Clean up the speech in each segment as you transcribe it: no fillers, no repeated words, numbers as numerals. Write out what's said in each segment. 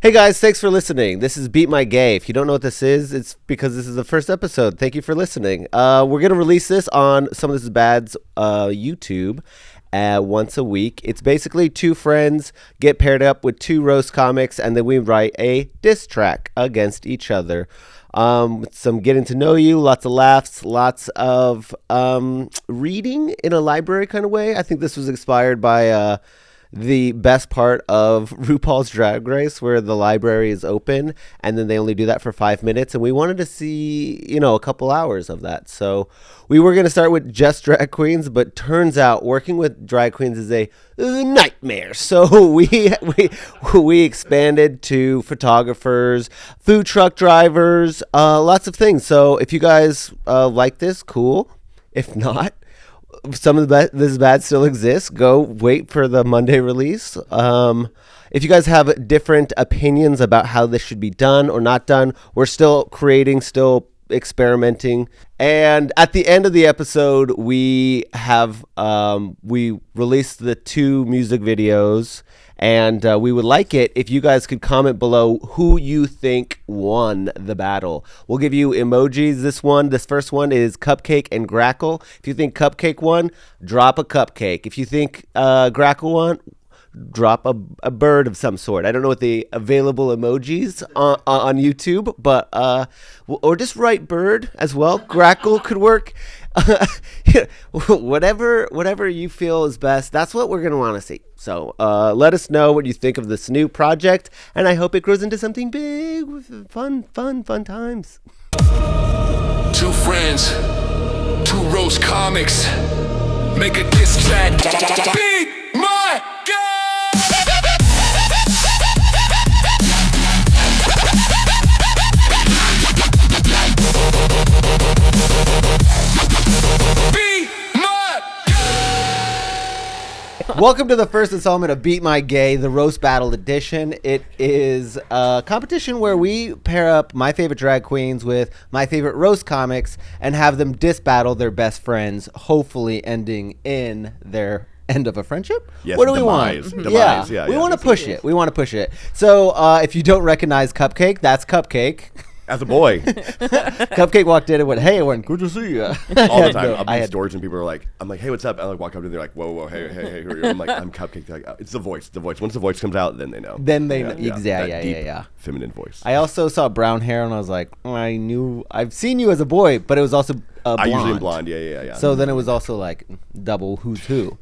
Hey guys, thanks for listening. This is Beat My Gay. If you don't know what this is, it's because this is the first episode. Thank you for listening. We're going to release this on Some of This Is Bad's YouTube once a week. It's basically two friends get paired up with two roast comics, and then we write a diss track against each other. Some getting to know you, lots of laughs, lots of reading in a library kind of way. I think this was inspired by the best part of RuPaul's Drag Race, where the library is open and then they only do that for 5 minutes, and we wanted to see a couple hours of that. So we were going to start with just drag queens, but turns out working with drag queens is a nightmare. So we expanded to photographers, food truck drivers, lots of things. So if you guys like this, cool. If not, Some of This Is Bad still exists. Go wait for the Monday release. If you guys have different opinions about how this should be done or not done, we're still creating, still experimenting. And at the end of the episode, we have we released the 2 music videos. And we would like it if you guys could comment below who you think won the battle. We'll give you emojis. This first one is Cupcake and Grackle. If you think Cupcake won, drop a cupcake. If you think Grackle won, drop a bird of some sort. I don't know what the available emojis on YouTube, but or just write bird as well. Grackle could work. Whatever you feel is best, that's what we're going to want to see. So let us know what you think of this new project, and I hope it grows into something big with fun times. 2 friends, 2 roast comics, make a diss track. Beat my gay! Welcome to the first installment of Beat My Gay, the Roast Battle Edition. It is a competition where we pair up my favorite drag queens with my favorite roast comics and have them diss battle their best friends, hopefully ending in their end of a friendship. Yes, what do we demise. want? Demise. We want to push it. We want to push it. So if you don't recognize Cupcake, that's Cupcake. As a boy, Cupcake walked in and went, "Hey, Owen, good to see you." all the time. I'll be in stores and people are like, I'm like, "Hey, what's up?" And I like walk up to them, they're like, "Whoa, hey, who are you?" I'm like, "I'm Cupcake." They're like, "Oh, it's the voice. Once the voice comes out, then they know." Then they know. That deep, Yeah. feminine voice. I also saw brown hair and I was like, I've seen you as a boy, but it was also blonde. I usually am blonde. Yeah. So then it was also like double who's who.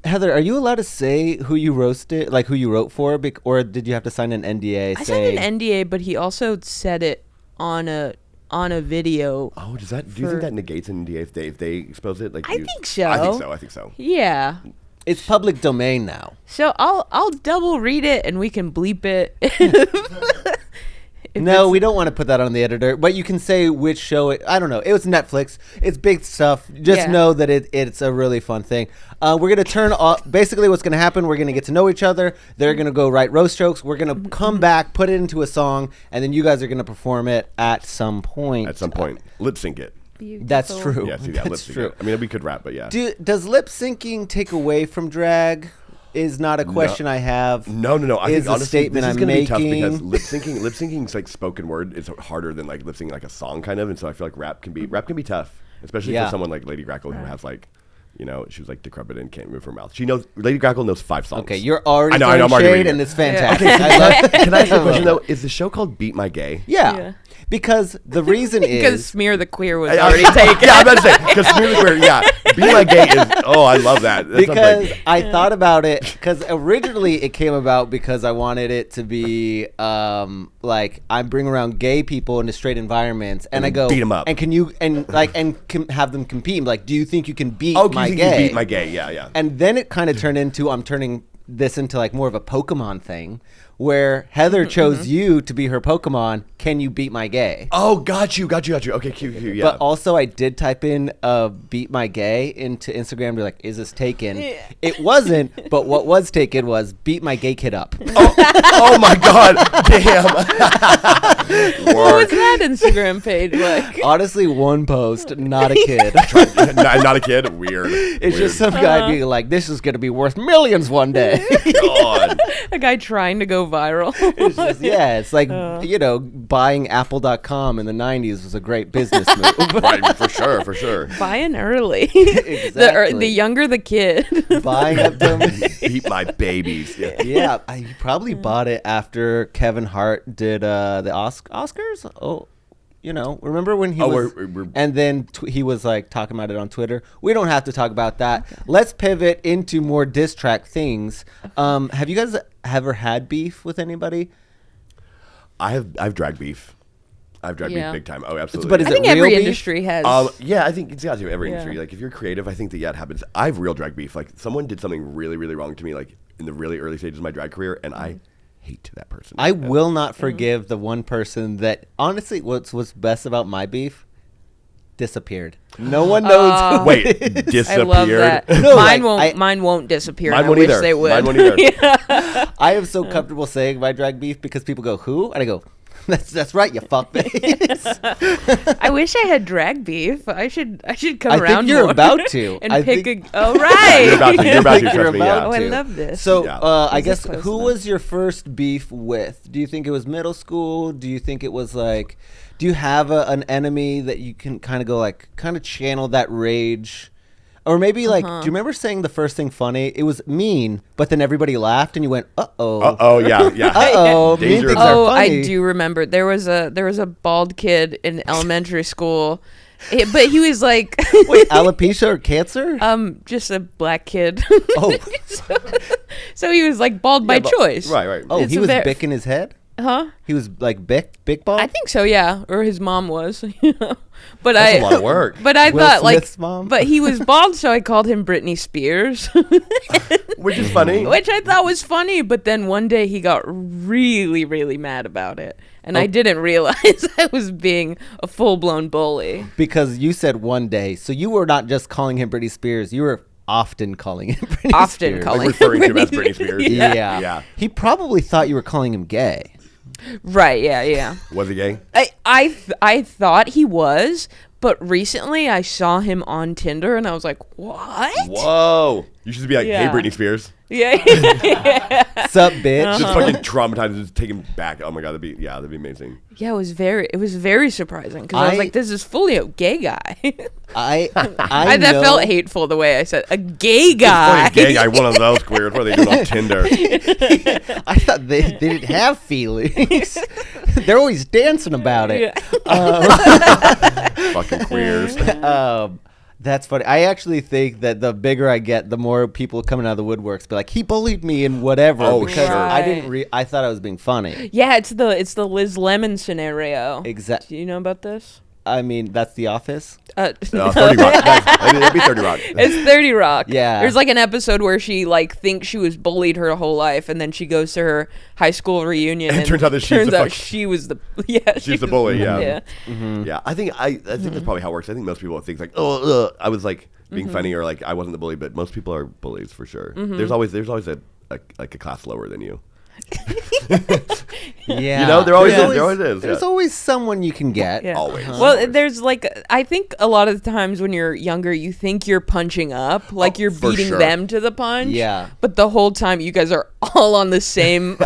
Heather, are you allowed to say who you roasted, like who you wrote for, or did you have to sign an NDA? I signed an NDA, but he also said it on a video. Oh, do you think that negates an NDA if they expose it? Like I think so. I think so. Yeah. It's public domain now. So I'll double read it and we can bleep it. No, we don't want to put that on the editor, but you can say which show I don't know. It was Netflix. It's big stuff. Just know that it's a really fun thing. We're going to turn off. Basically, what's going to happen, we're going to get to know each other. They're going to go write roast jokes. We're going to come back, put it into a song, and then you guys are going to perform it at some point. Lip sync it. Beautiful. That's true. Yeah, see that lip sync it. I mean, we could rap, but yeah. Does lip syncing take away from drag? Is not a question I have. No. I think honestly, statement this is I'm going to be tough making. because lip syncing is like spoken word. It's harder than like lip syncing like a song kind of, and so I feel like rap can be tough, especially for someone like Lady Grackle who has like, she was like decrepit and can't move her mouth. Lady Grackle knows 5 songs. Okay, you're already throwing shade, and it's fantastic. Can I ask you a question though? Is the show called Beat My Gay? Yeah. Because the reason is... Because Smear the Queer was already taken. Yeah, I'm about to say, because Smear the Queer, Beat My Gay is... Oh, I love that. Because I thought about it, because originally it came about because I wanted it to be, like, I bring around gay people into straight environments, and I go... Beat them up. And can you... And, like, have them compete. Like, do you think you can beat my you gay? Can beat My Gay, yeah. And then it kind of turned into, I'm turning this into, like, more of a Pokemon thing, where Heather chose you to be her Pokemon. Can you beat my gay? Oh, got you. Okay, cute, yeah. But also, I did type in "beat my gay" into Instagram to be like, is this taken? Yeah. It wasn't, but what was taken was "beat my gay kid up." Oh my God, damn. What was that Instagram page like? Honestly, one post, not a kid. Not a kid. Weird. It's just some guy being like, "This is gonna be worth millions one day." God. A guy trying to go viral. It's like buying Apple.com in the '90s was a great business move. Right, for sure. Buying early. Exactly. The younger the kid. Buying up them. Eat my babies. Yeah, I probably bought it after Kevin Hart did the Oscars. Oh, remember when he was, and then he was like talking about it on Twitter. We don't have to talk about that. Okay. Let's pivot into more diss track things. Have you guys ever had beef with anybody? I've dragged beef. I've dragged beef big time. Oh, absolutely. But is I think it real every beef? industry has. Yeah, I think it's got to every industry. Like if you're creative, I think that it happens. I've real drag beef. Like someone did something really, really wrong to me, like in the really early stages of my drag career, and I hate that person. I will not forgive the one person that honestly, what's best about my beef? Disappeared. No one knows. Who Wait, it is. disappeared? I love that. No, mine won't disappear. Mine I won't wish either. they would. Mine won't either. I am so comfortable saying my drag beef because people go, "Who?" And I go, "That's right, you fuckface." I wish I had drag beef. I should come I around think you're more about to. and I pick think- a. Oh right. You're about to. You're about to. You're Trust me. about Yeah. Oh, I to. love this. So, Yeah. I This guess is close who enough. was your first beef with? Do you think it was middle school? Do you think it was like? Do you have an enemy that you can kind of channel that rage? Or maybe do you remember saying the first thing funny? It was mean, but then everybody laughed and you went, Oh yeah. mean Dangerous. things are Oh, funny. I do remember. There was a bald kid in elementary school, but he was like, Wait, alopecia or cancer? just a black kid. Oh. So he was like bald by choice. Right. Oh, It's he a was ver- big in his head? Huh? He was like big ball? I think so, yeah. Or his mom was. But That's a lot of work. But I Will thought Smith's mom? but he was bald, so I called him Britney Spears. Which is funny. Which I thought was funny, but then one day he got really, really mad about it. And I didn't realize I was being a full-blown bully. Because you said one day, so you were not just calling him Britney Spears, you were often calling him Britney Often Spears. calling Like referring to him as Britney Spears. Yeah. He probably thought you were calling him gay. Right, yeah. Was he gay? I thought he was, but recently I saw him on Tinder and I was like, what? Whoa. You should be like, hey, Yeah. Britney Spears. Yeah. Sup, bitch? Just fucking traumatized. Just take him back. Oh my god, that'd be amazing. Yeah, it was very surprising because I was like, this is fully a gay guy. I that know, felt hateful the way I said a gay guy. Funny gay guy, one of those queers. What are they doing on Tinder? I thought they didn't have feelings. They're always dancing about it. Fucking queers. That's funny. I actually think that the bigger I get, the more people coming out of the woodworks be like, he bullied me and whatever. Oh, because sure. I didn't. I thought I was being funny. Yeah, it's the Liz Lemon scenario. Exactly. Do you know about this? I mean, that's The Office. 30 Rock. That'd be 30 Rock. It's 30 Rock. Yeah. There's like an episode where she like thinks she was bullied her whole life, and then she goes to her high school reunion, And it turns out that she was the she She's the was bully. Yeah. Mm-hmm. Yeah. I think that's probably how it works. I think most people think like, I was like being funny, or like I wasn't the bully, but most people are bullies for sure. There's always a class lower than you. Yeah. You know, there always is. There's Yeah. always someone you can get. Yeah. Always. Well, Always. there's like I think a lot of the times when you're younger, you think you're punching up, like you're for beating sure. them to the punch. Yeah. But the whole time, you guys are all on the same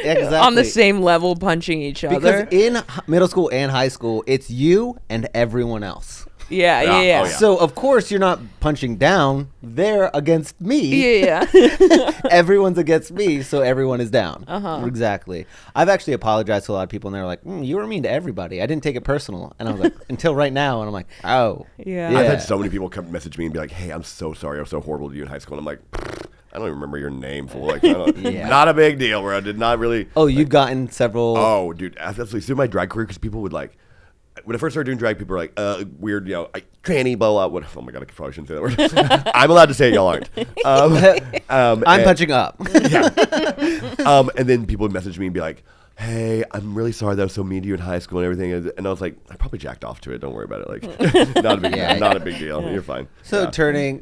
Exactly. on the same level, punching each Because other. in middle school and high school, it's you and everyone else. Yeah. Oh, yeah. So of course you're not punching down. They're against me. Yeah. Everyone's against me, so everyone is down. Uh-huh. Exactly. I've actually apologized to a lot of people, and they're like, "You were mean to everybody. I didn't take it personal." And I was like, "Until right now." And I'm like, "Oh, Yeah. I've had so many people come message me and be like, "Hey, I'm so sorry. I was so horrible to you in high school." And I'm like, I don't even remember your name, fool. Like, not a big deal. Where I did not really. Oh, you've gotten several. Oh, dude, absolutely. Through my drag career, because people would like. When I first started doing drag, people were like, weird, tranny, blah, blah, what. Oh my God, I probably shouldn't say that word. I'm allowed to say it, y'all aren't. I'm punching up. And then people would message me and be like, hey, I'm really sorry that I was so mean to you in high school and everything. And I was like, I probably jacked off to it. Don't worry about it. Like, not a big deal. You're fine. So Yeah.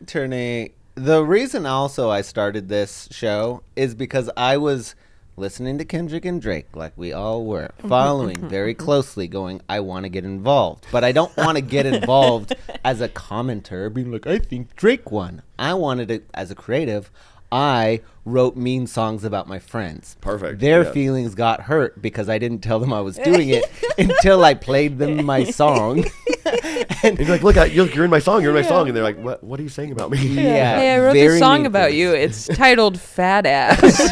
turning. The reason also I started this show is because I was listening to Kendrick and Drake like we all were, following very closely, going, I want to get involved. But I don't want to get involved as a commenter, being like, I think Drake won. I wanted to, as a creative, I wrote mean songs about my friends. Perfect. Their Yeah. feelings got hurt because I didn't tell them I was doing it until I played them my song. And you're like, look, you're in my song. You're in my song. And they're like, what are you saying about me? Yeah. Hey, I wrote very this song mean about things. you. It's titled Fat Ass.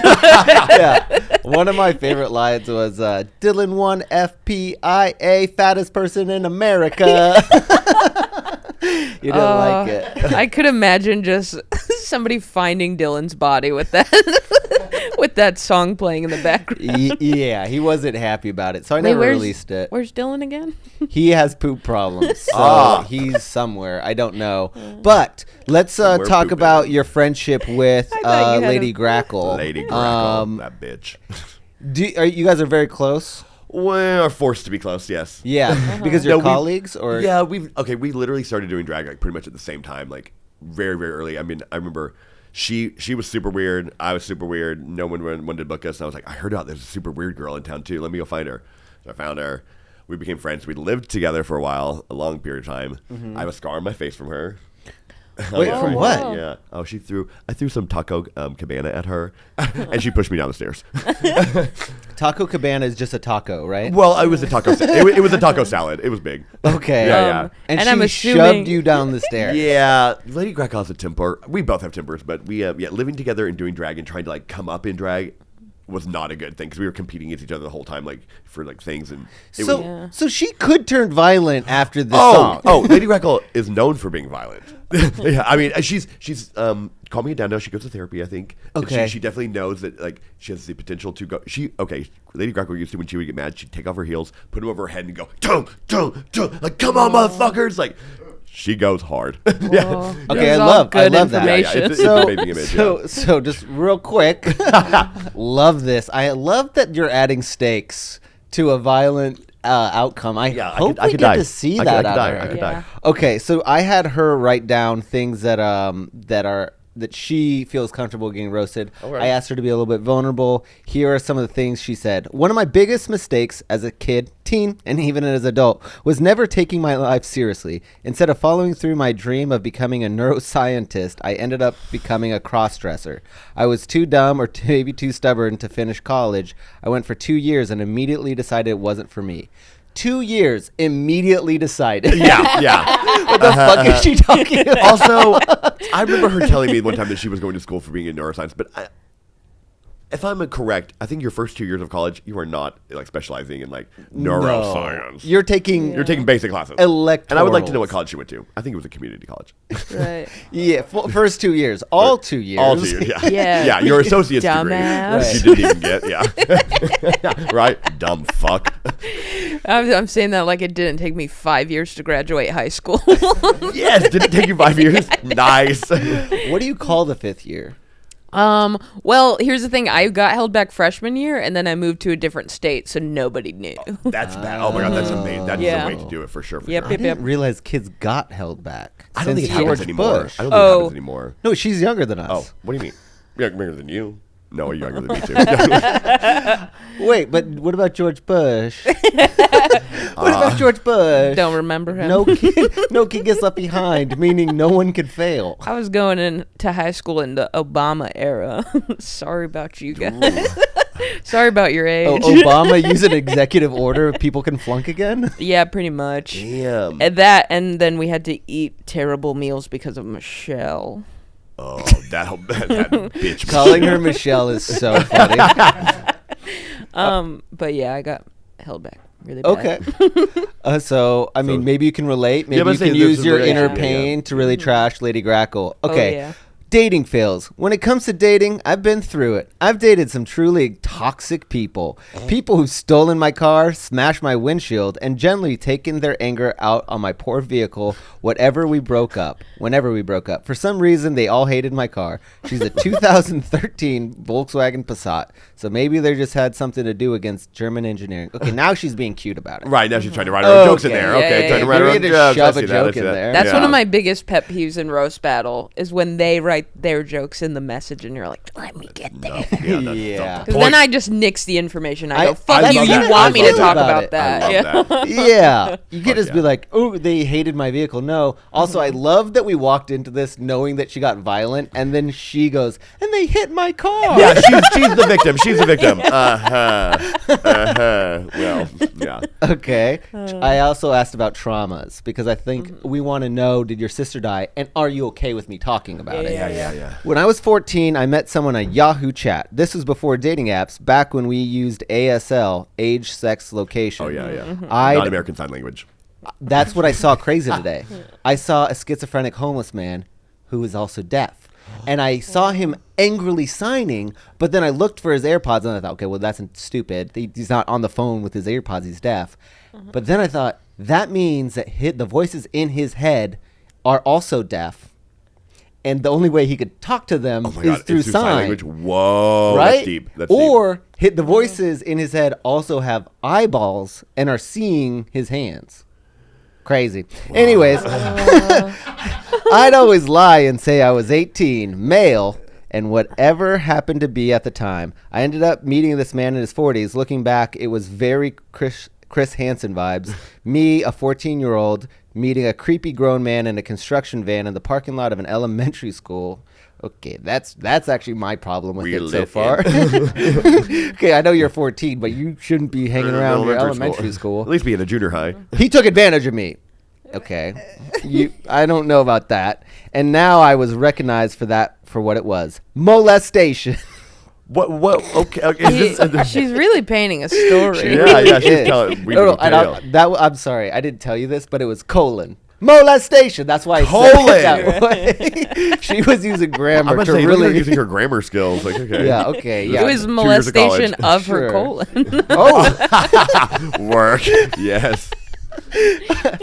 Yeah. One of my favorite lines was Dylan won FPIA, fattest person in America. You didn't like it. I could imagine just somebody finding Dylan's body with that with that song playing in the background. Yeah, he wasn't happy about it, so I never released it. Where's Dylan again? He has poop problems, so he's somewhere. I don't know. But let's Somewhere talk pooping. about your friendship with I thought you had Lady a- Grackle. Lady Grackle, that bitch. You guys are very close? We are forced to be close, yes. Yeah, because you're No, colleagues, or Yeah, we literally started doing drag like pretty much at the same time, like very, very early. I mean, I remember she was super weird. I was super weird. No one wanted to book us. And I was like, I heard out there's a super weird girl in town too. Let me go find her. So I found her. We became friends. We lived together for a while, a long period of time. I have a scar on my face from her. Wait, from what? Yeah. Oh, I threw some taco cabana at her, and she pushed me down the stairs. Taco Cabana is just a taco, right? Well, it was a taco. It was a taco salad. It was big. Okay. Yeah. And And she I'm assuming- shoved you down the stairs. Yeah, Lady Grackle has a temper. We both have tempers, but we living together and doing drag and trying to like come up in drag was not a good thing because we were competing against each other the whole time, like for like things. And it So, was, Yeah. so she could turn violent after this song. Lady Grackle is known for being violent. Yeah, I mean, she's calming it down now. She goes to therapy, I think. And Okay. she definitely knows that like she has the potential to go. Lady Grackle used to, when she would get mad, she'd take off her heels, put them over her head, and go, don't, like, come on, motherfuckers, like. She goes hard. Yeah. Okay, This is I all love good that. information. It's an amazing image. So just real quick, love this. I love that you're adding stakes to a violent outcome. I hope we could get die. to see I that could out die. of her. I could Yeah. die. Okay, so I had her write down things that she feels comfortable getting roasted. Alright. I asked her to be a little bit vulnerable. Here are some of the things she said. One of my biggest mistakes as a kid, teen, and even as an adult was never taking my life seriously. Instead of following through my dream of becoming a neuroscientist, I ended up becoming a cross-dresser. I was too dumb or maybe too stubborn to finish college. I went for 2 years and immediately decided it wasn't for me. 2 years, immediately decided. Yeah. What the fuck is she talking about? Also, I remember her telling me one time that she was going to school for being in neuroscience, but if I'm correct, I think your first 2 years of college, you are not like specializing in like neuroscience. You're taking You're taking basic classes. electorals. And I would like to know what college she went to. I think it was a community college. Right. Yeah, first 2 years. All 2 years. All 2 years, yeah. Yeah. Yeah, your associate's Dumbass. degree. She didn't even get, yeah. Right? Dumb fuck. I'm saying that like it didn't take me 5 years to graduate high school. Yes, did it take you 5 years? Nice. What do you call the 5th year? Well, here's the thing. I got held back freshman year, and then I moved to a different state, so nobody knew. That's bad. Oh my god, that's amazing. That is Yeah. the way to do it for sure. For Yep, sure. I yep, didn't realize kids got held back. I don't since think it happens George anymore. Bush. I don't think it happens anymore. No, she's younger than us. Oh, what do you mean? Younger than you? No, you're younger than me too. Wait, but what about George Bush? What about George Bush? Don't remember him. No kid gets left behind, meaning no one could fail. I was going into high school in the Obama era. Sorry about you guys. Sorry about your age. Oh, Obama used an executive order, people can flunk again? Yeah, pretty much. Damn. And then we had to eat terrible meals because of Michelle. Oh, that bitch. Calling her Michelle is so funny. But yeah, I got held back really bad. Okay. So, I mean, maybe you can relate. Maybe but you say can there's use a your relation, inner yeah, pain to really trash Lady Grackle. Okay. yeah. Dating fails. When it comes to dating, I've been through it. I've dated some truly toxic people. People who've stolen my car, smashed my windshield, and generally taken their anger out on my poor vehicle whenever we broke up. For some reason, they all hated my car. She's a 2013 Volkswagen Passat. So maybe they just had something to do against German engineering. Okay, now she's being cute about it. Right, now she's trying to write her own jokes in Okay, there. yeah, Okay, yeah, trying to yeah. write her You own need to jokes. I shove a see that, joke I see in that. there. That's Yeah. one of my biggest pet peeves in roast battle is when they write like their jokes in the message, and you're like, let me get there. Yeah. Because then I just nix the information. I go, fuck I you. love You that. want I me to love talk that. about that? I love that. Yeah. You could just yeah. be like, oh, they hated my vehicle. No. Also, I love that we walked into this knowing that she got violent, and then she goes, and they hit my car. Yeah, she's the victim. She's the victim. Well, yeah. Okay. I also asked about traumas because I think we want to know, did your sister die, and are you okay with me talking about it? Yeah. When I was 14, I met someone on Yahoo Chat. This was before dating apps, back when we used ASL, age, sex, location. Oh, yeah. I'd- Non-American Sign Language. That's what I saw crazy today. I saw a schizophrenic homeless man who was also deaf. And I saw him angrily signing, but then I looked for his AirPods and I thought, okay, well, that's stupid. He's not on the phone with his AirPods. He's deaf. But then I thought, that means that the voices in his head are also deaf. And the only way he could talk to them is through it's sign. language. Whoa, Right? that's deep. That's or the voices in his head also have eyeballs and are seeing his hands. Crazy. Anyways, I'd always lie and say I was 18, male, and whatever happened to be at the time. I ended up meeting this man in his 40s. Looking back, it was very Chris Hansen vibes. Me, a 14-year-old, meeting a creepy grown man in a construction van in the parking lot of an elementary school. Okay, that's actually my problem with it so far. Okay, I know you're 14, but you shouldn't be hanging around your elementary school. At least be in a junior high. He took advantage of me. Okay, I don't know about that. And now I was recognized for what it was: molestation. What? Okay. She's really painting a story. Yeah. She's telling. I'm sorry, I didn't tell you this, but it was colon. Molestation. That's why I Colon. said it that way. She was using grammar I'm to say, really. using her grammar skills. Like, okay. Yeah. Okay. Yeah. It was 2 years of molestation college. of her Sure. colon. Oh, Work. Yes.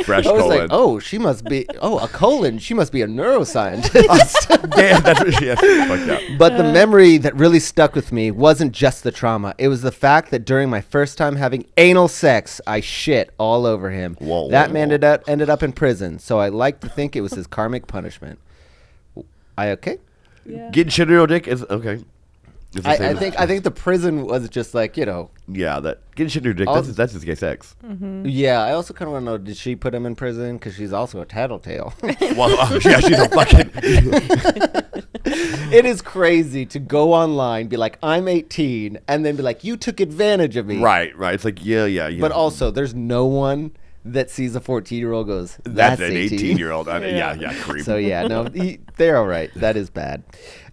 Fresh I was colon. like, oh, she must be. Oh, a colon. She must be a neuroscientist. Damn, that's what she has. Fuck yeah. But the memory that really stuck with me wasn't just the trauma. It was the fact that during my first time having anal sex, I shit all over him. Whoa, that whoa, man whoa. ended up in prison, so I like to think it was his karmic punishment. I okay? Getting shit in your dick is okay. It's the I same as- think the prison was just like, Yeah, that getting shit in your dick. That's just gay sex. Yeah, I also kind of want to know, did she put him in prison? Because she's also a tattletale. Well, yeah, she's a fucking. It is crazy to go online, be like, I'm 18, and then be like, you took advantage of me. Right. It's like yeah. But also, there's no one that sees a 14-year-old goes, that's that's an 18. 18-year-old. Yeah, creep. So yeah, no, they're all right. That is bad.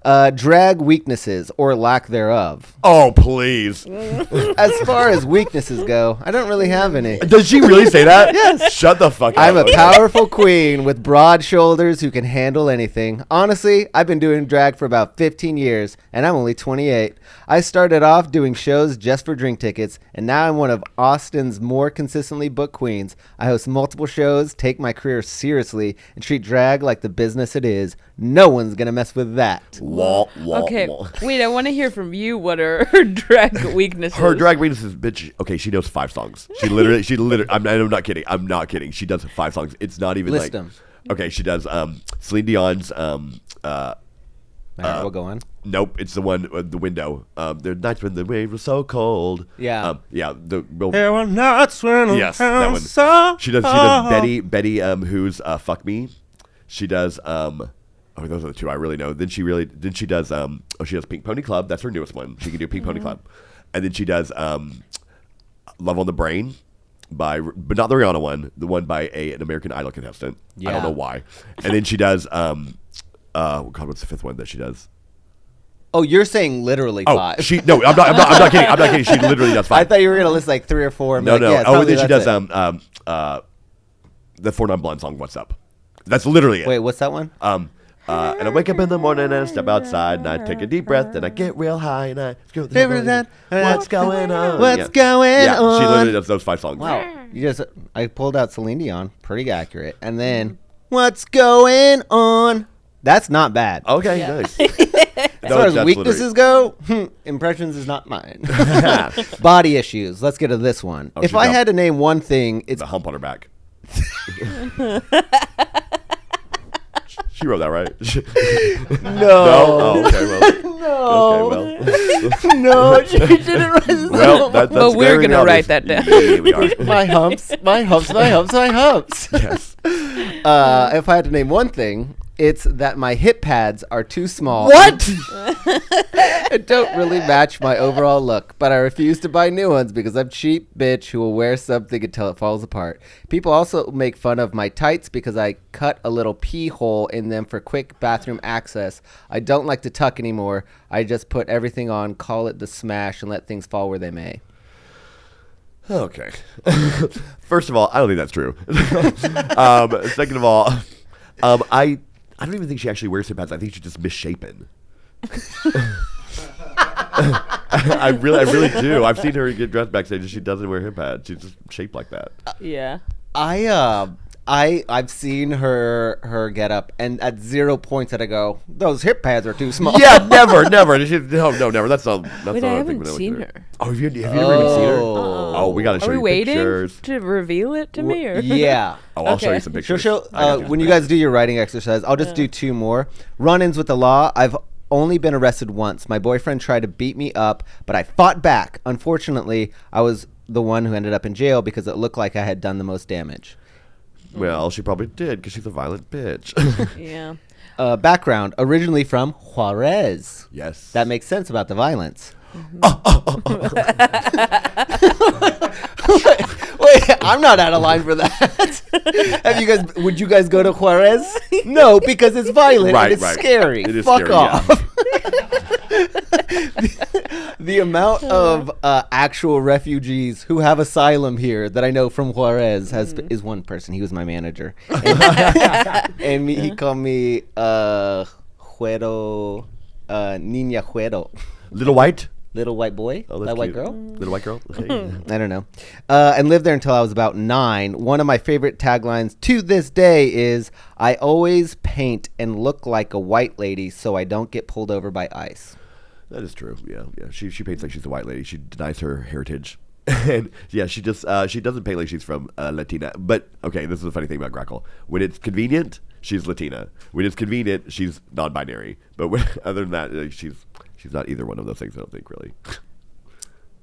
Drag weaknesses or lack thereof. Oh please. As far as weaknesses go, I don't really have any. Does she really say that? Yes. Shut the fuck up. I'm a powerful queen with broad shoulders who can handle anything. Honestly, I've been doing drag for about 15 years, and I'm only 28. I started off doing shows just for drink tickets, and now I'm one of Austin's more consistently booked queens. I host multiple shows, take my career seriously, and treat drag like the business it is. No one's gonna mess with that. Okay, wait, I want to hear from you. What are her drag weaknesses? Her drag weaknesses, bitch. Okay, she knows 5 songs. She literally. I'm not kidding. I'm not kidding. She does 5 songs. It's not even List like. them. Okay, she does Celine Dion's We'll go on. Nope, it's the one the window. There are nights when the waves were so cold. Yeah. There were nights when yes, that one. She does Betty who's Fuck Me. She does those are the 2 I really know. Then she does she does Pink Pony Club. That's her newest one. She can do Pink Pony Club. And then she does Love on the Brain but not the Rihanna one, the one by an American Idol contestant. I don't know why. And then she does what's the 5th one that she does? Oh, you're saying literally 5. I'm not kidding. I'm not kidding. She literally does 5. I thought you were gonna list like 3 or 4. And No. Like, yeah, And then she does it. the 4 Non-Blonde song, What's Up? That's literally it. Wait, what's that one? And I wake up in the morning and I step outside and I take a deep breath and I get real high and I go, what's going on? What's going on? She literally does those 5 songs. Wow. I pulled out Celine Dion, pretty accurate, and then what's going on? That's not bad. Okay, nice. As far as weaknesses go, impressions is not mine. Body issues. Let's get to this one. If I had to name one thing, it's the hump on her back. She wrote that, right? No. Oh, okay. Well. No. Okay, well. No, she didn't write this Well, down. that's But we're very gonna write obvious. that down. Yeah, we are. My humps, my humps, my humps, my humps. Yes. If I had to name one thing, it's that my hip pads are too small. What? It don't really match my overall look, but I refuse to buy new ones because I'm cheap bitch who will wear something until it falls apart. People also make fun of my tights because I cut a little pee hole in them for quick bathroom access. I don't like to tuck anymore. I just put everything on, call it the smash, and let things fall where they may. Okay. First of all, I don't think that's true. Second of all, I don't even think she actually wears hip pads. I think she's just misshapen. I really do. I've seen her get dressed backstage and she doesn't wear hip pads. She's just shaped like that. Yeah. I've seen her get up, and at 0 points did I go, those hip pads are too small. Yeah, never. No, never. That's not. Wait, I haven't seen her. Oh, have you never even seen her? Oh. Oh, we gotta show Are we you waiting pictures. to reveal it to me? Or? Yeah. Oh, I'll show Okay. you some pictures. She'll I got when you pictures. guys do your writing exercise, I'll just do 2 more. Run-ins with the law. I've only been arrested once. My boyfriend tried to beat me up, but I fought back. Unfortunately, I was the one who ended up in jail because it looked like I had done the most damage. Well, she probably did because she's a violent bitch. Yeah. Background, originally from Juarez. Yes. That makes sense about the violence. Wait, I'm not out of line for that. Would you guys go to Juarez? No, because it's violent and it's scary. It is Fuck scary, off. yeah. The amount of actual refugees who have asylum here that I know from Juarez is one person. He was my manager, and he called me Juero, Niña Juero, Little white. little white boy, Oh, that's that white cute. girl. Little white girl. Okay. I don't know. And lived there until I was about 9. One of my favorite taglines to this day is, I always paint and look like a white lady so I don't get pulled over by ICE. That is true. Yeah. She paints like she's a white lady. She denies her heritage. And yeah, she doesn't paint like she's from Latina. But okay, this is a funny thing about Grackle. When it's convenient, she's Latina. When it's convenient, she's non-binary. But other than that, she's not either one of those things. I don't think really.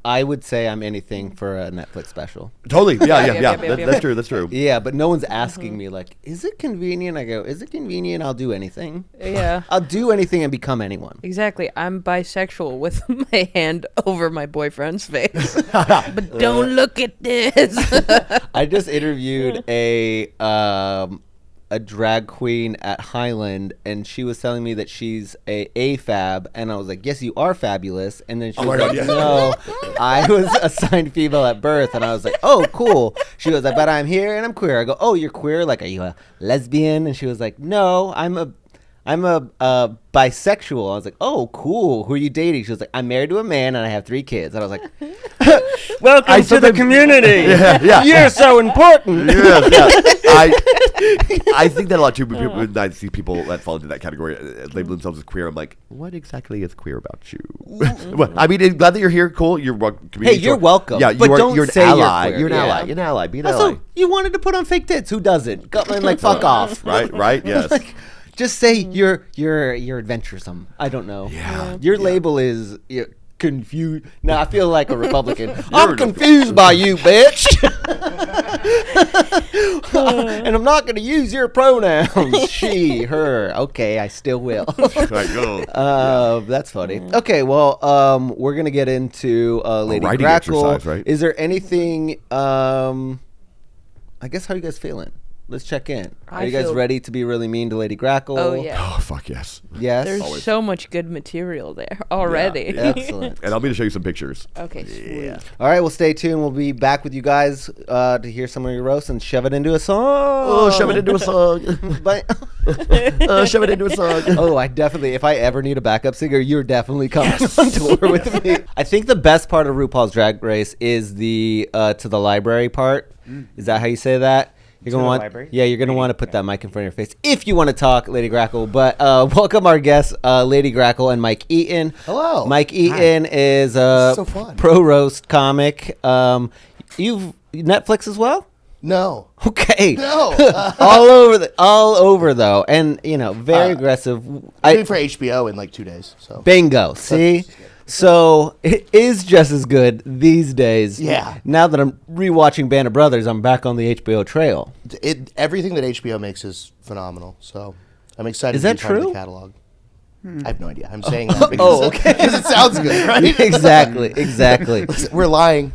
I would say I'm anything for a Netflix special. Totally. Yeah. Yep. That's true. That's true. Yeah, but no one's asking me like, is it convenient? I go, is it convenient? I'll do anything. Yeah. I'll do anything and become anyone. Exactly. I'm bisexual with my hand over my boyfriend's face. But don't look at this. I just interviewed a drag queen at Highland, and she was telling me that she's a fab, and I was like, yes, you are fabulous. And then she was like, no, I was assigned female at birth. And I was like, oh, cool. She goes, I bet I'm here and I'm queer. I go, oh, you're queer? Like, are you a lesbian? And she was like, no, I'm a bisexual. I was like, oh, cool. Who are you dating? She was like, I'm married to a man and I have 3 kids. And I was like, welcome to the community. Yeah. You're so important. Yeah. I think that a lot too. When I see people that fall into that category, label themselves as queer, I'm like, what exactly is queer about you? Well, I mean, glad that you're here. Cool. You're welcome. Hey, you're welcome. Yeah, but don't you're an say ally. you're You're an queer. ally. Yeah. You're an ally. Be an Also, ally. you wanted to put on fake tits. Who doesn't? Like, fuck off. Right. Yes. Like, just say you're adventuresome. I don't know. Yeah. Your label is confused. Now I feel like a Republican. I'm confused by you, bitch. And I'm not going to use your pronouns. She, her. Okay, I still will. Right, go. That's funny. Okay, well, we're going to get into Lady writing Grackle. exercise, right? Is there anything, I guess, how are you guys feeling? Let's check in. Are you guys feel- ready to be really mean to Lady Grackle? Oh, yeah. Oh, fuck yes. Yes? There's so much good material there already. Yeah. Excellent. And I'll be to show you some pictures. Okay, sweet. All right, well, stay tuned. We'll be back with you guys to hear some of your roasts and shove it into a song. Oh, shove it into a song. But, Shove it into a song. oh, if I ever need a backup singer, you're definitely coming on tour with me. I think the best part of RuPaul's Drag Race is the to the library part. Is that how you say that? You're gonna want, library? yeah, you're gonna want to put that mic in front of your face if you want to talk, Lady Grackle. But welcome our guests, Lady Grackle and Mike Eaton. Hello. Mike Eaton is a So fun. pro roast comic. You've Netflix as well. No. Okay. No. all over though, and very aggressive. I'm for HBO in like 2 days. So Bingo. See, so it is just as good these days. Yeah. Now that I'm rewatching Band of Brothers, I'm back on the HBO trail. Everything that HBO makes is phenomenal. So I'm excited Is to that be part of true? the catalog. I have no idea. I'm saying that because, because it sounds good, right? Exactly. We're lying.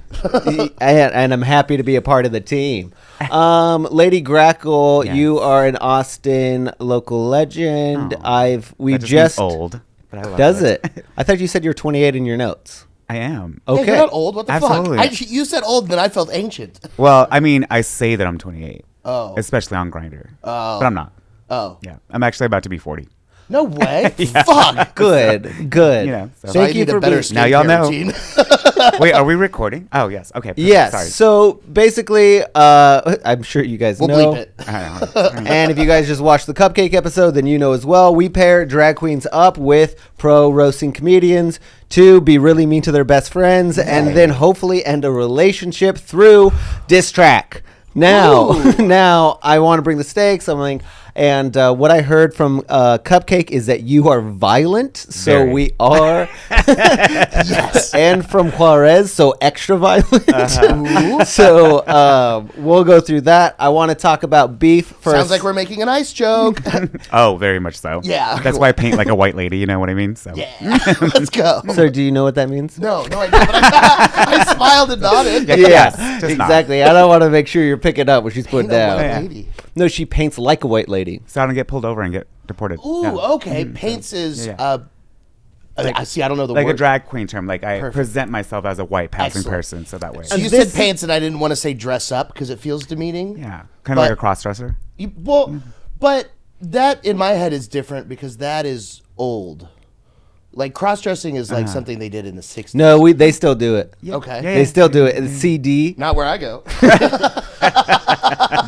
and I'm happy to be a part of the team. Lady Grackle, Yes. you are an Austin local legend. We That just just means old. But I love Does it? I thought you said you're 28 in your notes. I am. Okay. Yeah, you're not old. What the Absolutely. fuck? You said old, then I felt ancient. Well, I mean, I say that I'm 28. Oh. Especially on Grindr. Oh. But I'm not. Oh. Yeah. I'm actually about to be 40. No way. Fuck. Good. So So Thank I you need for a better being. Now y'all skincare know. routine. Wait, are we recording? Oh, yes. Okay. Perfect. Yes. Sorry. So basically, I'm sure you guys We'll know. bleep it. And if you guys just watched the Cupcake episode, then you know as well. We pair drag queens up with pro roasting comedians to be really mean to their best friends and then hopefully end a relationship through diss track. Now I want to bring the stakes. And what I heard from Cupcake is that you are violent, so Very. we are. Yes. And from Juarez, so extra violent. So we'll go through that. I want to talk about beef first. Sounds like we're making an ice joke. Oh, very much so. Yeah. That's why I paint like a white lady. You know what I mean? So. Yeah. Let's go. So do you know what that means? No, I don't. But I smiled and nodded. Yeah. Yes, just not. exactly. I don't want to make sure you're picking up what she's putting Ain't no down. white lady. No, she paints like a white lady. So I don't get pulled over and get deported. Ooh, Yeah. okay. Paints is. Yeah. I see. I don't know the Like word. a drag queen term. Like I Perfect. present myself as a white passing Excellent. person, so that way. So you this- said paints, and I didn't want to say dress up because it feels demeaning. Yeah, kind of like But- a cross dresser. But that in my head is different because that is old. Like cross dressing is like something they did in the 60s. No, they still do it. Okay. Yeah. They still do it. It's CD. Not where I go.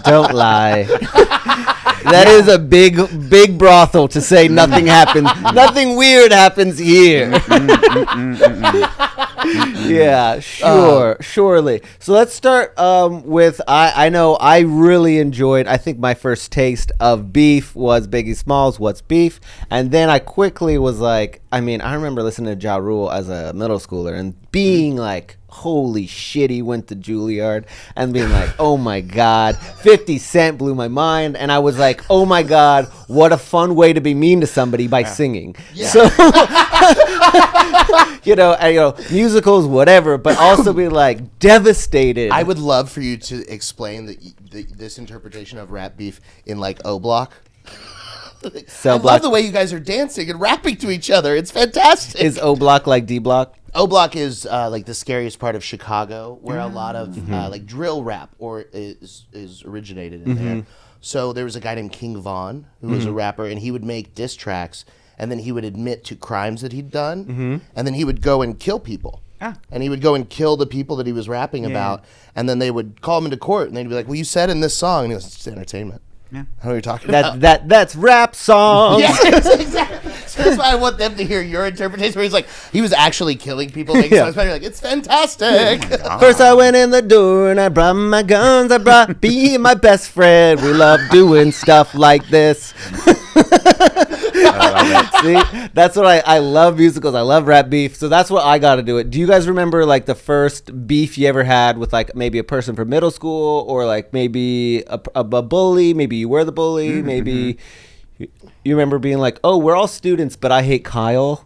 Don't lie. That is a big brothel to say nothing happens. Nothing weird happens here. Yeah, surely. So let's start with I know I really enjoyed. I think my first taste of beef was Biggie Smalls' "What's Beef," and then I quickly was like, I remember listening to Ja Rule as a middle schooler and being like, holy shit, he went to Juilliard, and being like, oh my God, 50 Cent blew my mind. And I was like, oh my God, what a fun way to be mean to somebody by singing. Yeah. So, musicals, whatever, but also be like devastated. I would love for you to explain this interpretation of rap beef in like O Block. Cell I Block. love the way you guys are dancing and rapping to each other. It's fantastic. Is O Block like D Block? O Block is like the scariest part of Chicago, where a lot of like drill rap is originated in there. So there was a guy named King Von who was a rapper, and he would make diss tracks, and then he would admit to crimes that he'd done, and then he would go and kill people. And he would go and kill the people that he was rapping about, and then they would call him into court, and they'd be like, "Well, you said in this song," and he goes, "It's entertainment." Yeah. How are you talking about? That's rap songs. Yes, exactly. So that's why I want them to hear your interpretation. Where he's like, he was actually killing people, making songs better. Like, it's fantastic. First I went in the door and I brought my guns. I brought be my best friend. We love doing stuff like this. See, that's what I love musicals. I love rap beef. So that's what I got to do it. Do you guys remember like the first beef you ever had with like maybe a person from middle school or like maybe a bully? Maybe you were the bully. Maybe you remember being like, oh, we're all students, but I hate Kyle.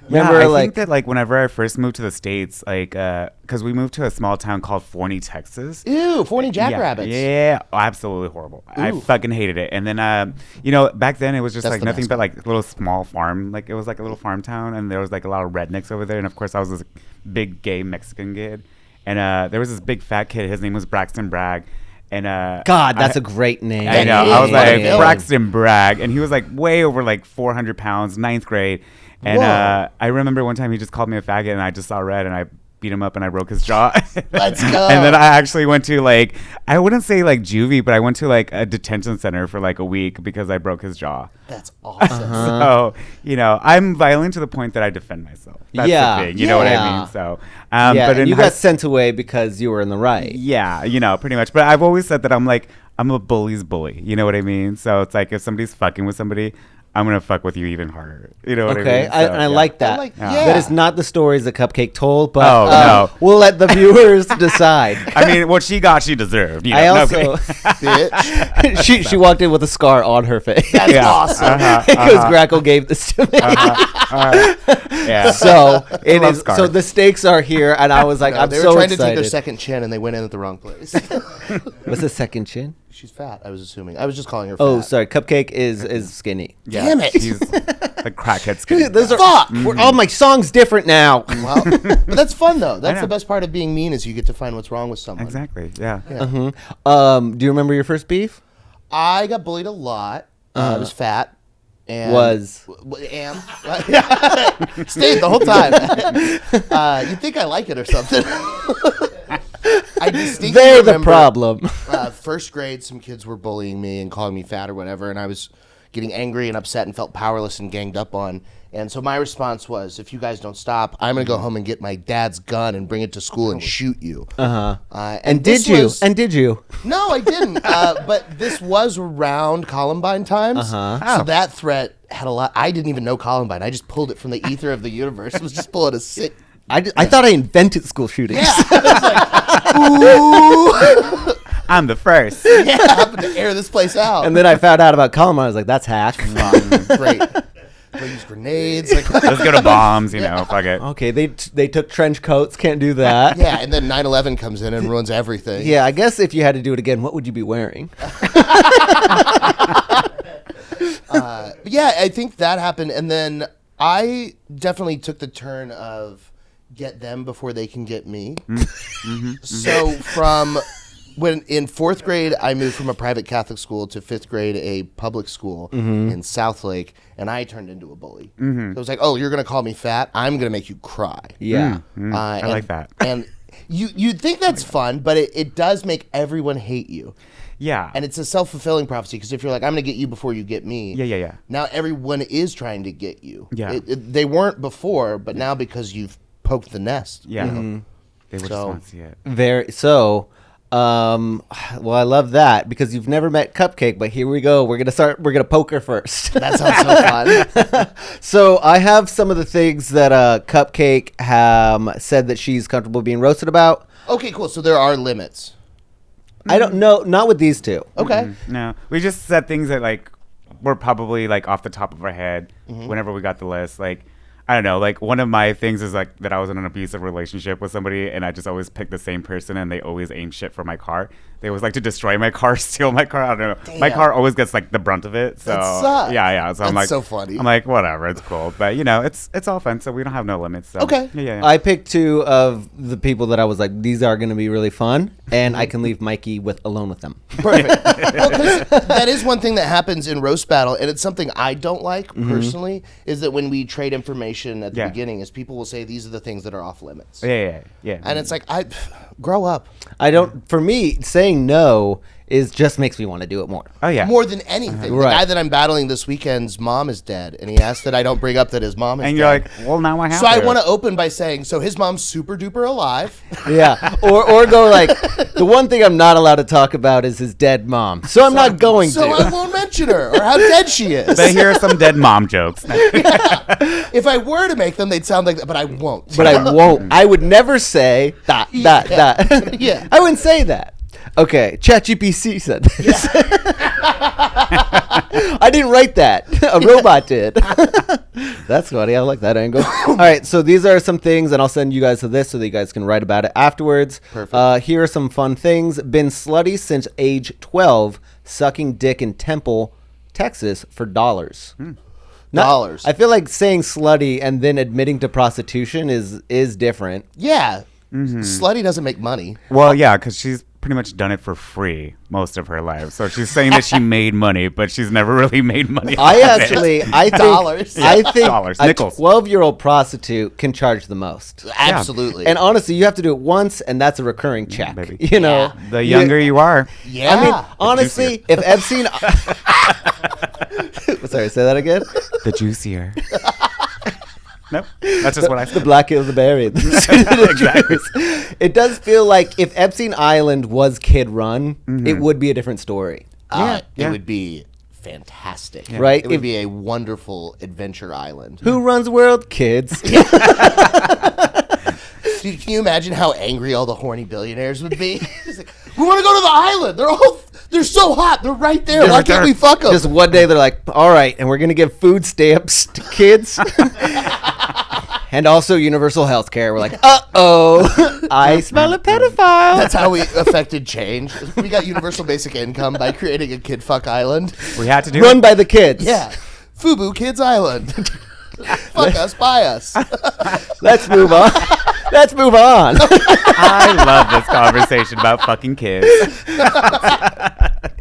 Remember, I like, think that like whenever I first moved to the States, like because we moved to a small town called Forney, Texas. Ew, 40 jackrabbits. Yeah, absolutely horrible. I fucking hated it. And then back then it was just That's like the nothing best. but like a little small farm. Like it was like a little farm town, and there was like a lot of rednecks over there. And of course, I was this big gay Mexican kid, and there was this big fat kid. His name was Braxton Bragg. And God, that's a great name. I know. Yeah, I was what a like villain. Braxton Bragg, and he was like way over like 400 pounds, ninth grade. And Whoa. I remember one time he just called me a faggot, and I just saw red, and I beat him up and I broke his jaw. Let's go. And then I actually went to like, I wouldn't say like juvie, but I went to like a detention center for like a week because I broke his jaw. That's awesome. So, I'm violent to the point that I defend myself. That's Yeah. the thing. You know what I Yeah. mean? So, Yeah, but and in you high got sent away because you were in the right. yeah, pretty much. But I've always said that I'm a bully's bully. You know what I mean? So it's like if somebody's fucking with somebody, I'm going to fuck with you even harder. You know what I mean? Okay, I like that. yeah. That is not the stories that Cupcake told, but No. we'll let the viewers decide. I mean, what she got, she deserved. I also, Bitch. she walked in with a scar on her face That's Yeah. awesome. because Grackle gave this to me. Yeah. So it love is. scars. So the stakes are here, and I was like, No, I'm they were so trying to take excited. their second chin and they went in at the wrong place. What's the second chin? She's fat, I was assuming. I was just calling her fat. Oh, sorry. Cupcake is skinny. Yeah, Damn it. She's the crackhead skin. Those are Fuck! all my songs different now. Well, but that's fun, though. That's know. the best part of being mean is you get to find what's wrong with someone. Exactly. Yeah. Do you remember your first beef? I got bullied a lot. I was fat. And am. Stayed the whole time. You'd think I like it or something. I distinctly They're the remember, problem. First grade, some kids were bullying me and calling me fat or whatever, and I was getting angry and upset and felt powerless and ganged up on. And so my response was, if you guys don't stop, I'm going to go home and get my dad's gun and bring it to school and shoot you. And did you? And did you? No, I didn't. But this was around Columbine times. So that threat had a lot. I didn't even know Columbine. I just pulled it from the ether of the universe. It was just pulling a sick. I thought I invented school shootings. Yeah. I was like, ooh. I'm the first. Yeah, I happened to air this place out. And then I found out about Columbine. I was like, that's hack. Great. They use grenades. Like, Let's go to bombs, fuck it. Okay, they took trench coats. Can't do that. yeah, and then 9/11 comes in and ruins everything. Yeah, I guess if you had to do it again, what would you be wearing? But yeah, I think that happened. And then I definitely took the turn of get them before they can get me. So from when in fourth grade, I moved from a private Catholic school to fifth grade, a public school in Southlake, and I turned into a bully. So it was like, oh, you're going to call me fat? I'm going to make you cry. Yeah. I like that. And you'd think that's fun, but it does make everyone hate you. Yeah. And it's a self-fulfilling prophecy, because if you're like, I'm going to get you before you get me. Yeah. Now everyone is trying to get you. Yeah. They weren't before, but now because you've poked the nest. Yeah. you know? They would just So- want to see it. Very so. Well, I love that because you've never met Cupcake, but here we go. We're gonna poke her first. That sounds so fun. So I have some of the things that Cupcake said that she's comfortable being roasted about. Okay, cool. So there are limits. I don't know, not with these two. Okay. No, we just said things that like were probably like off the top of our head whenever we got the list. Like, I don't know, like one of my things is like that I was in an abusive relationship with somebody and I just always pick the same person and they always aim shit for my car. They always like to destroy my car, steal my car. I don't know. Damn. My car always gets like the brunt of it. So That sucks. yeah. So I'm That's like, so funny. I'm like, whatever, it's cool. But it's all fun. So we don't have no limits. So. Okay. Yeah. I picked two of the people that I was like, these are going to be really fun, and I can leave Mikey alone with them. Perfect. Well, 'cause that is one thing that happens in roast battle, and it's something I don't like personally, is that when we trade information at the Yeah. beginning, is people will say these are the things that are off limits. Yeah. And it's like, grow up. I don't. For me, saying no just makes me want to do it more. Oh yeah. More than anything. Right. The guy that I'm battling this weekend's mom is dead, and he asked that I don't bring up that his mom is And dead. you're like, well, now I have So to. I want to open by saying, so his mom's super duper alive. Yeah, or go like, the one thing I'm not allowed to talk about is his dead mom, so I'm not going So to. I won't mention her or how dead she is. But here are some dead mom jokes. If I were to make them, they'd sound like that, but I won't. But I won't. I would never say that. Yeah. I wouldn't say that. Okay, ChatGPT said this. I didn't write that. A robot did. That's funny. I like that angle. All right, so these are some things, and I'll send you guys to this so that you guys can write about it afterwards. Perfect. Here are some fun things. Been slutty since age 12, sucking dick in Temple, Texas for dollars. Dollars. I feel like saying slutty and then admitting to prostitution is different. Yeah. Slutty doesn't make money. Well, yeah, because she's pretty much done it for free most of her life. So she's saying that she made money, but she's never really made money. I think Dollars. I think Dollars, a nickels. 12-year-old prostitute can charge the most. Absolutely. And honestly, you have to do it once, and that's a recurring check. baby. You know, The younger you are. yeah. I mean, honestly, if Epstein, sorry, say that again. The juicier. Nope. That's just what I The said. black is the berry. Exactly. It does feel like if Epstein Island was kid run, it would be a different story, Yeah. It would be fantastic. right? It would If- be a wonderful adventure island. Who runs the world? Kids. Dude, can you imagine how angry all the horny billionaires would be? It's like, we want to go to the island. They're so hot. They're right there. Why can't we fuck them? Just one day they're like, all right, and we're going to give food stamps to kids. And also universal health care. We're like, uh-oh, I smell a pedophile. That's how we affected change. We got universal basic income by creating a kid fuck island. We had to do Run it. by the kids. Yeah. Fubu Kids Island. Fuck us, buy us. Let's move on. Let's move on. I love this conversation about fucking kids.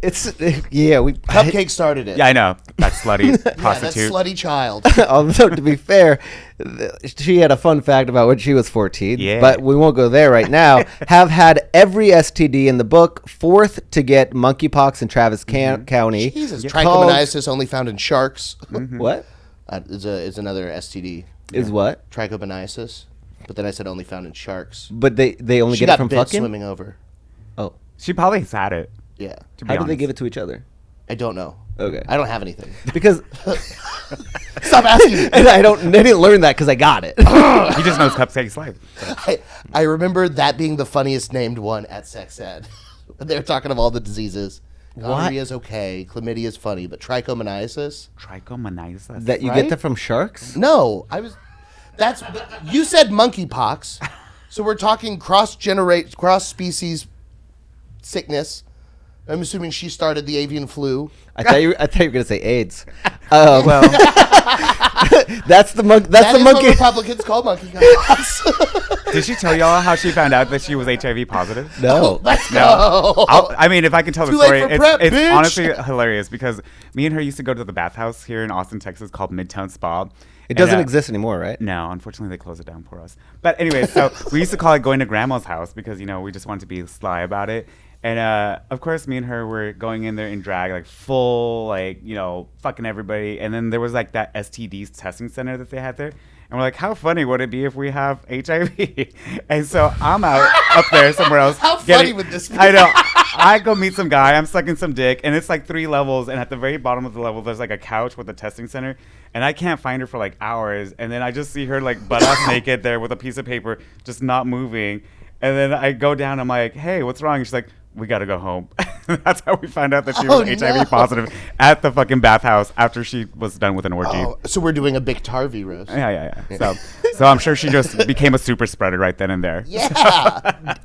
It's yeah. Cupcake started it. Yeah, I know. That slutty Yeah, that prostitute. slutty child. Although to be fair, she had a fun fact about when she was 14. Yeah. But we won't go there right now. Have had every STD in the book. Fourth to get monkeypox in Travis County. Jesus. Called- Trichomoniasis only found in sharks. What Is another STD. is what? Trichomoniasis. But then I said only found in sharks. But they only She get it got from bit fucking. swimming over. Oh, She probably has had it. Yeah. To be how do they honest. give it to each other? I don't know. Okay. I don't have anything. Because Stop asking me. and I didn't learn that because I got it. He just knows Cupcake's life. I remember that being the funniest named one at sex ed. They were talking of all the diseases. Gonorrhea is okay. Chlamydia is funny, but trichomoniasis? Trichomoniasis. That you Right? get that from sharks? No, you said monkeypox, so we're talking cross species sickness. I'm assuming she started the avian flu. I thought you were gonna say AIDS. Well, that's the monkey. That's That the is monkey. what Republicans call monkeypox. Did she tell y'all how she found out that she was HIV positive? No. Let's go. I mean, if I can tell the Too late story, for PrEP, it's bitch. honestly hilarious because me and her used to go to the bathhouse here in Austin, Texas called Midtown Spa. It doesn't exist anymore, right? No, unfortunately, they closed it down for us. But anyway, so we used to call it going to grandma's house because, we just wanted to be sly about it. And of course, me and her were going in there in drag, like full, fucking everybody. And then there was like that STDs testing center that they had there. And we're like, how funny would it be if we have HIV? And so I'm out up there somewhere else. How funny would this be? I know. I go meet some guy. I'm sucking some dick. And it's like 3 levels. And at the very bottom of the level, there's like a couch with a testing center. And I can't find her for like hours. And then I just see her like butt ass naked there with a piece of paper, just not moving. And then I go down. I'm like, hey, what's wrong? And she's like, we got to go home. That's how we found out that she was HIV no. positive at the fucking bathhouse after she was done with an orgy. Oh, so we're doing a big Tarvey roast. Yeah. So I'm sure she just became a super spreader right then and there. Yeah. That's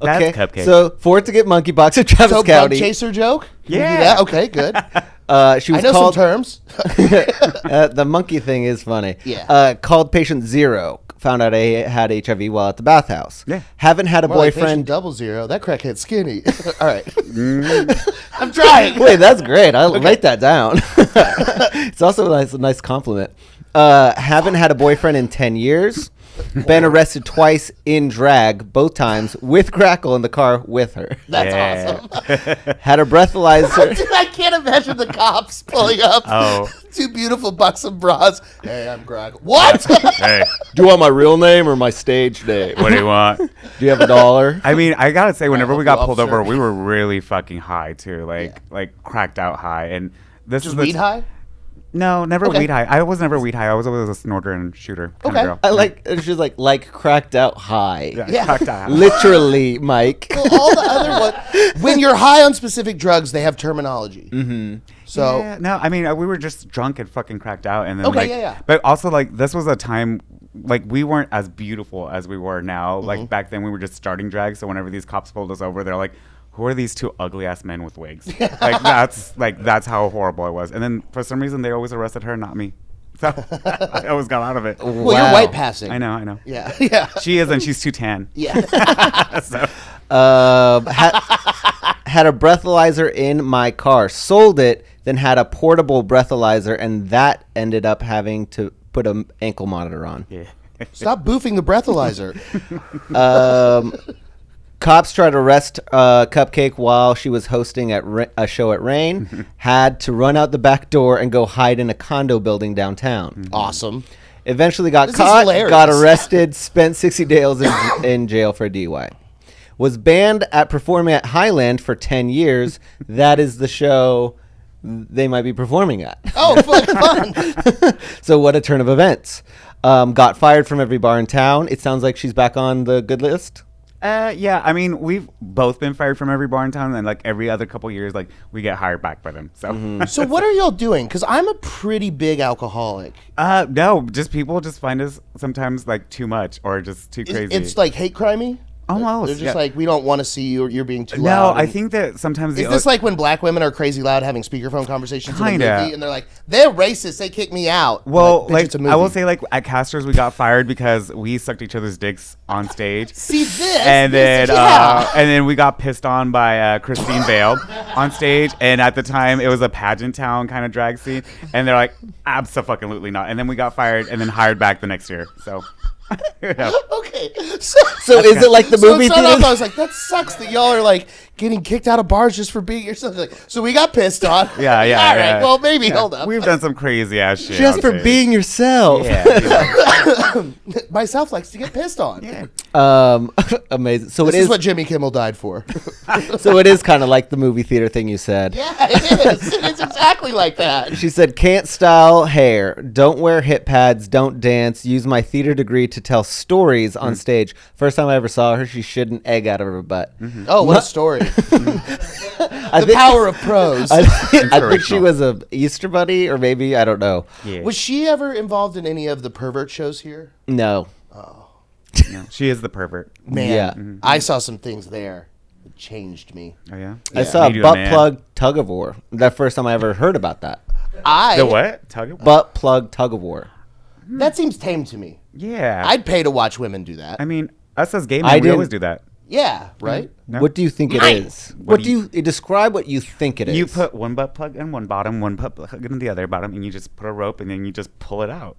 Okay. Cupcake. So fourth to get monkeypox in Travis So bug County. chaser joke? Can we do Yeah. that? Okay, good. She I was know called. some terms. The monkey thing is funny. Yeah. Called patient 0. Found out I had HIV while at the bathhouse. Yeah. Haven't had a More like patient boyfriend. 00. That crackhead skinny. All right. I'm trying. Wait, that's great. I'll write that down. It's also a nice compliment. Haven't had a boyfriend in 10 years. Been arrested twice in drag, both times with Grackle in the car with her. That's Yeah. awesome. Had a breathalyzer. Dude, I can't imagine the cops pulling up. Oh. 2 beautiful buxom bras. Hey, I'm Greg. What? Hey, Do you want my real name or my stage name? what do you want? Do you have $1? I mean, I gotta say, whenever we got help pulled you, over, officer. we were really fucking high too, like cracked out high. And this Just is the weed high? No, never Okay. weed high. I was never weed high. I was always a snorter and shooter kind Okay. of girl. I like. She's like cracked out high. Yeah. Cracked out high. Literally, Mike. Well, all the other ones. When you're high on specific drugs, they have terminology. Mm-hmm. So, Yeah, no, I mean, we were just drunk and fucking cracked out, and then Okay, like, yeah. But also, like, this was a time, like, we weren't as beautiful as we were now. Mm-hmm. Like back then, we were just starting drag. So whenever these cops pulled us over, they're like, "Who are these 2 ugly ass men with wigs?" that's how horrible it was. And then for some reason, they always arrested her, not me. So I always got out of it. well, Wow. you're white passing. I know. Yeah. Yeah. She is, and she's too tan. Yeah. So, Had had a breathalyzer in my car. Sold it, then had a portable breathalyzer, and that ended up having to put an ankle monitor on. Yeah. Stop boofing the breathalyzer. Cops tried to arrest Cupcake while she was hosting at a show at Rain. Had to run out the back door and go hide in a condo building downtown. Awesome. Eventually got This is caught, hilarious. got arrested, spent 60 days in jail for a DUI. Was banned at performing at Highland for 10 years. That is the show they might be performing at. Oh, fun. So what a turn of events. Got fired from every bar in town. It sounds like she's back on the good list. Yeah, I mean, we've both been fired from every bar in town, and like every other couple years, like we get hired back by them. So, So what are y'all doing? Because I'm a pretty big alcoholic. no, just people just find us sometimes like too much or just too crazy. It's like hate crimey. Almost. They're just yeah. like, we don't want to see you. Or you're being too No, loud. I and- think that sometimes Is this like when black women are crazy loud having speakerphone conversations in a Kinda. movie, and they're like, they're racist, they kick me out. Well, "Bitch, like it's a I will movie." say, like at Casters, we got fired because we sucked each other's dicks on stage. See this, and this- then yeah. and then we got pissed on by Christine Bale on stage, and at the time it was a pageant town kind of drag scene, and they're like, absolutely not. And then we got fired and then hired back the next year. So. You know. Okay. So is it like the movie so it started off, theater? I was like, that sucks that y'all are like getting kicked out of bars just for being yourself. Like, so we got pissed on. Yeah. All right. Yeah. Well, maybe Yeah. hold up. We've done some crazy ass shit. Just on for stage. being yourself. Yeah. Myself likes to get pissed on. Yeah. Amazing. So This it is is. what Jimmy Kimmel died for. So it is kind of like the movie theater thing you said. Yeah, it is. It's exactly like that. She said, can't style hair, don't wear hip pads, don't dance, use my theater degree to tell stories on stage. First time I ever saw her, she shit an egg out of her butt. Oh, what a story. I The think, power of prose. I think she Inspirational. was a Easter bunny, or maybe, I don't know. Yeah. Was she ever involved in any of the pervert shows here? No. No, she is the pervert. Man, Yeah. I saw some things there that changed me. Oh yeah. I saw Me a too, butt man. plug tug of war. That first time I ever heard about that. The what? Tug of Butt plug tug of war. That seems tame to me. Yeah. I'd pay to watch women do that. I mean, us as gay I men, we didn't- always do that. Yeah, right? No? What do you think it Mine. is? What What do do you describe what you think it is? You put one butt plug in one bottom, one butt plug in the other bottom, and you just put a rope, and then you just pull it out.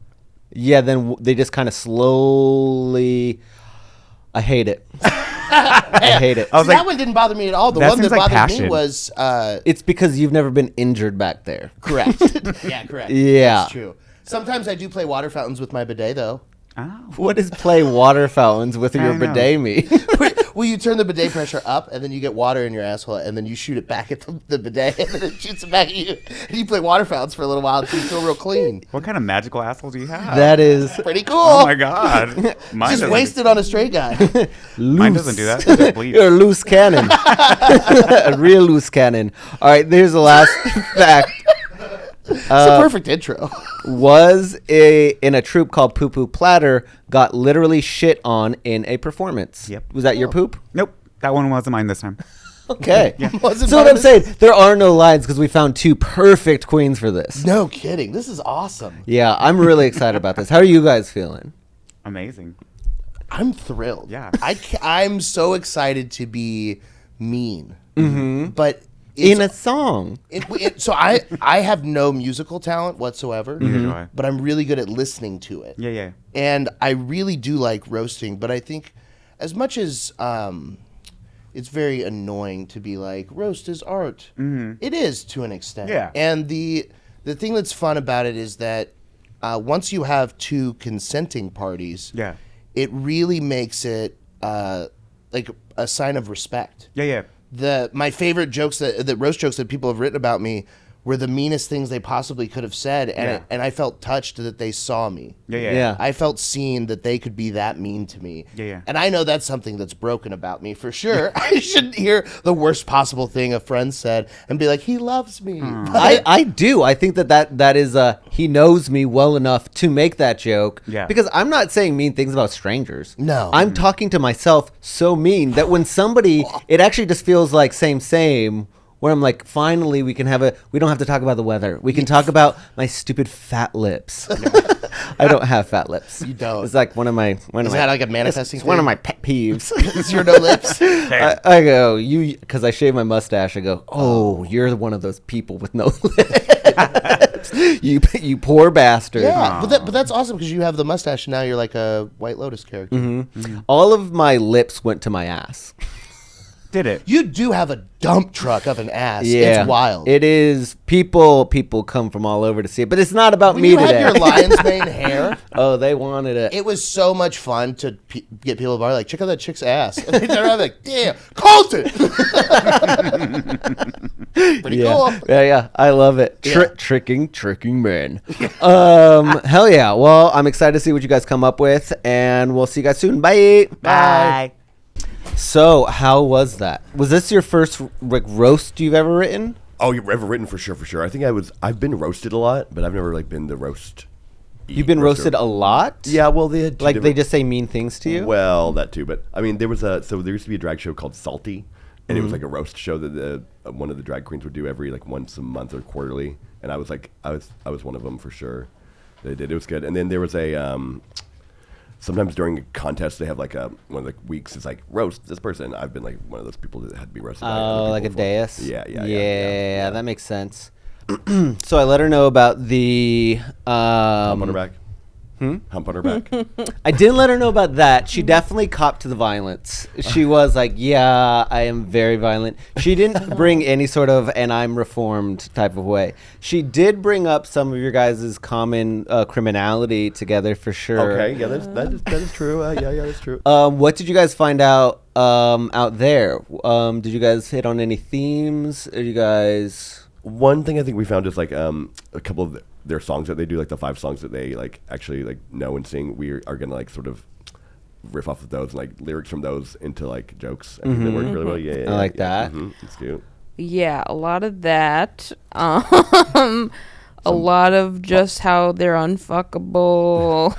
Yeah, then they just kind of slowly. I hate it. I hate it. I was See, like, that one didn't bother me at all. The that one that seems like bothered me passion. was It's because you've never been injured back there. correct. Yeah, correct. Yeah. That's true. Sometimes I do play water fountains with my bidet, though. oh. What does play water fountains with your I know. bidet mean? Well, you turn the bidet pressure up, and then you get water in your asshole, and then you shoot it back at the bidet, and then it shoots it back at you. And you play water fountains for a little while until you feel real clean. What kind of magical asshole do you have? That is Pretty cool. Oh my god. Mine Just doesn't- wasted on a straight guy. Mine doesn't do that. It just bleeds. You're a loose cannon. A real loose cannon. All right, there's the last fact. It's a perfect intro. Was in a troupe called Poo Poo Platter, got literally shit on in a performance. Yep. Was that your poop? Nope. That one wasn't mine this time. Okay. Wasn't So what I'm mine saying, there are no lines because we found two perfect queens for this. No kidding. This is awesome. Yeah, I'm really excited about this. How are you guys feeling? Amazing. I'm thrilled. Yeah. I'm so excited to be mean. Mm-hmm. But it's, In a song. so I have no musical talent whatsoever. Neither do I. But I'm really good at listening to it. Yeah, yeah. And I really do like roasting, but I think as much as it's very annoying to be like, roast is art. It is to an extent. Yeah. And the thing that's fun about it is that once you have two consenting parties, Yeah. it really makes it like a sign of respect. Yeah, yeah. My favorite jokes that roast jokes that people have written about me were the meanest things they possibly could have said, and Yeah. I felt touched that they saw me. Yeah, yeah. Yeah. I felt seen that they could be that mean to me. Yeah, yeah. And I know that's something that's broken about me for sure. I shouldn't hear the worst possible thing a friend said and be like, he loves me. I do. I think that is he knows me well enough to make that joke. Yeah. Because I'm not saying mean things about strangers. No. I'm talking to myself so mean that when somebody, it actually just feels like same where I'm like, finally we don't have to talk about the weather. We can talk about my stupid fat lips. I don't have fat lips. You don't. It's like one of my. Is that like a manifesting It's one of thing? my pet peeves. Is your no lips? I go, because I shave my mustache. I go, oh, you're one of those people with no lips. you poor bastard. Yeah, but that's awesome because you have the mustache and now you're like a White Lotus character. All of my lips went to my ass. Did it? You do have a dump truck of an ass. Yeah, It's wild. It is. People come from all over to see it, but it's not about when me you today. had your lion's mane hair, Oh, they wanted it. it was so much fun to get people to bar like, check out that chick's ass. And they turn around like, damn, Colton! Pretty cool. Yeah. I love it. Yeah. Tricking men. Hell yeah. Well, I'm excited to see what you guys come up with, and we'll see you guys soon. Bye. Bye. So, how was that? Was this your first roast you've ever written? Oh, you've ever written for sure. I think I've been roasted a lot, but I've never like been the roast. You've been roasted a lot? Yeah, well, they had two Like they different- just say mean things to you? Well, that too, but I mean, there used to be a drag show called Salty, and it was like a roast show that one of the drag queens would do every like once a month or quarterly, and I was one of them for sure. They did. It was good. And then there was a sometimes during a contest they have like one of the weeks is like roast this person. I've been like one of those people that had to be roasted. by other Oh, like a people before. dais? Yeah. That makes sense. So I let her know about the Hump on her back. Hump on her back. I didn't let her know about that. She definitely copped to the violence. She was like, yeah, I am very violent. She didn't bring any sort of and I'm reformed type of way. She did bring up some of your guys' common criminality together for sure. Okay, yeah, that is true. Yeah, that's true. What did you guys find out out there? Did you guys hit on any themes? Are you guys... One thing I think we found is like a couple of their songs that they do, like the 5 songs that they like actually like know and sing. We are gonna like sort of riff off of those and like lyrics from those into like jokes. I think they work really well. Yeah, I like that. It's cute. Yeah, a lot of that. A lot of just how they're unfuckable.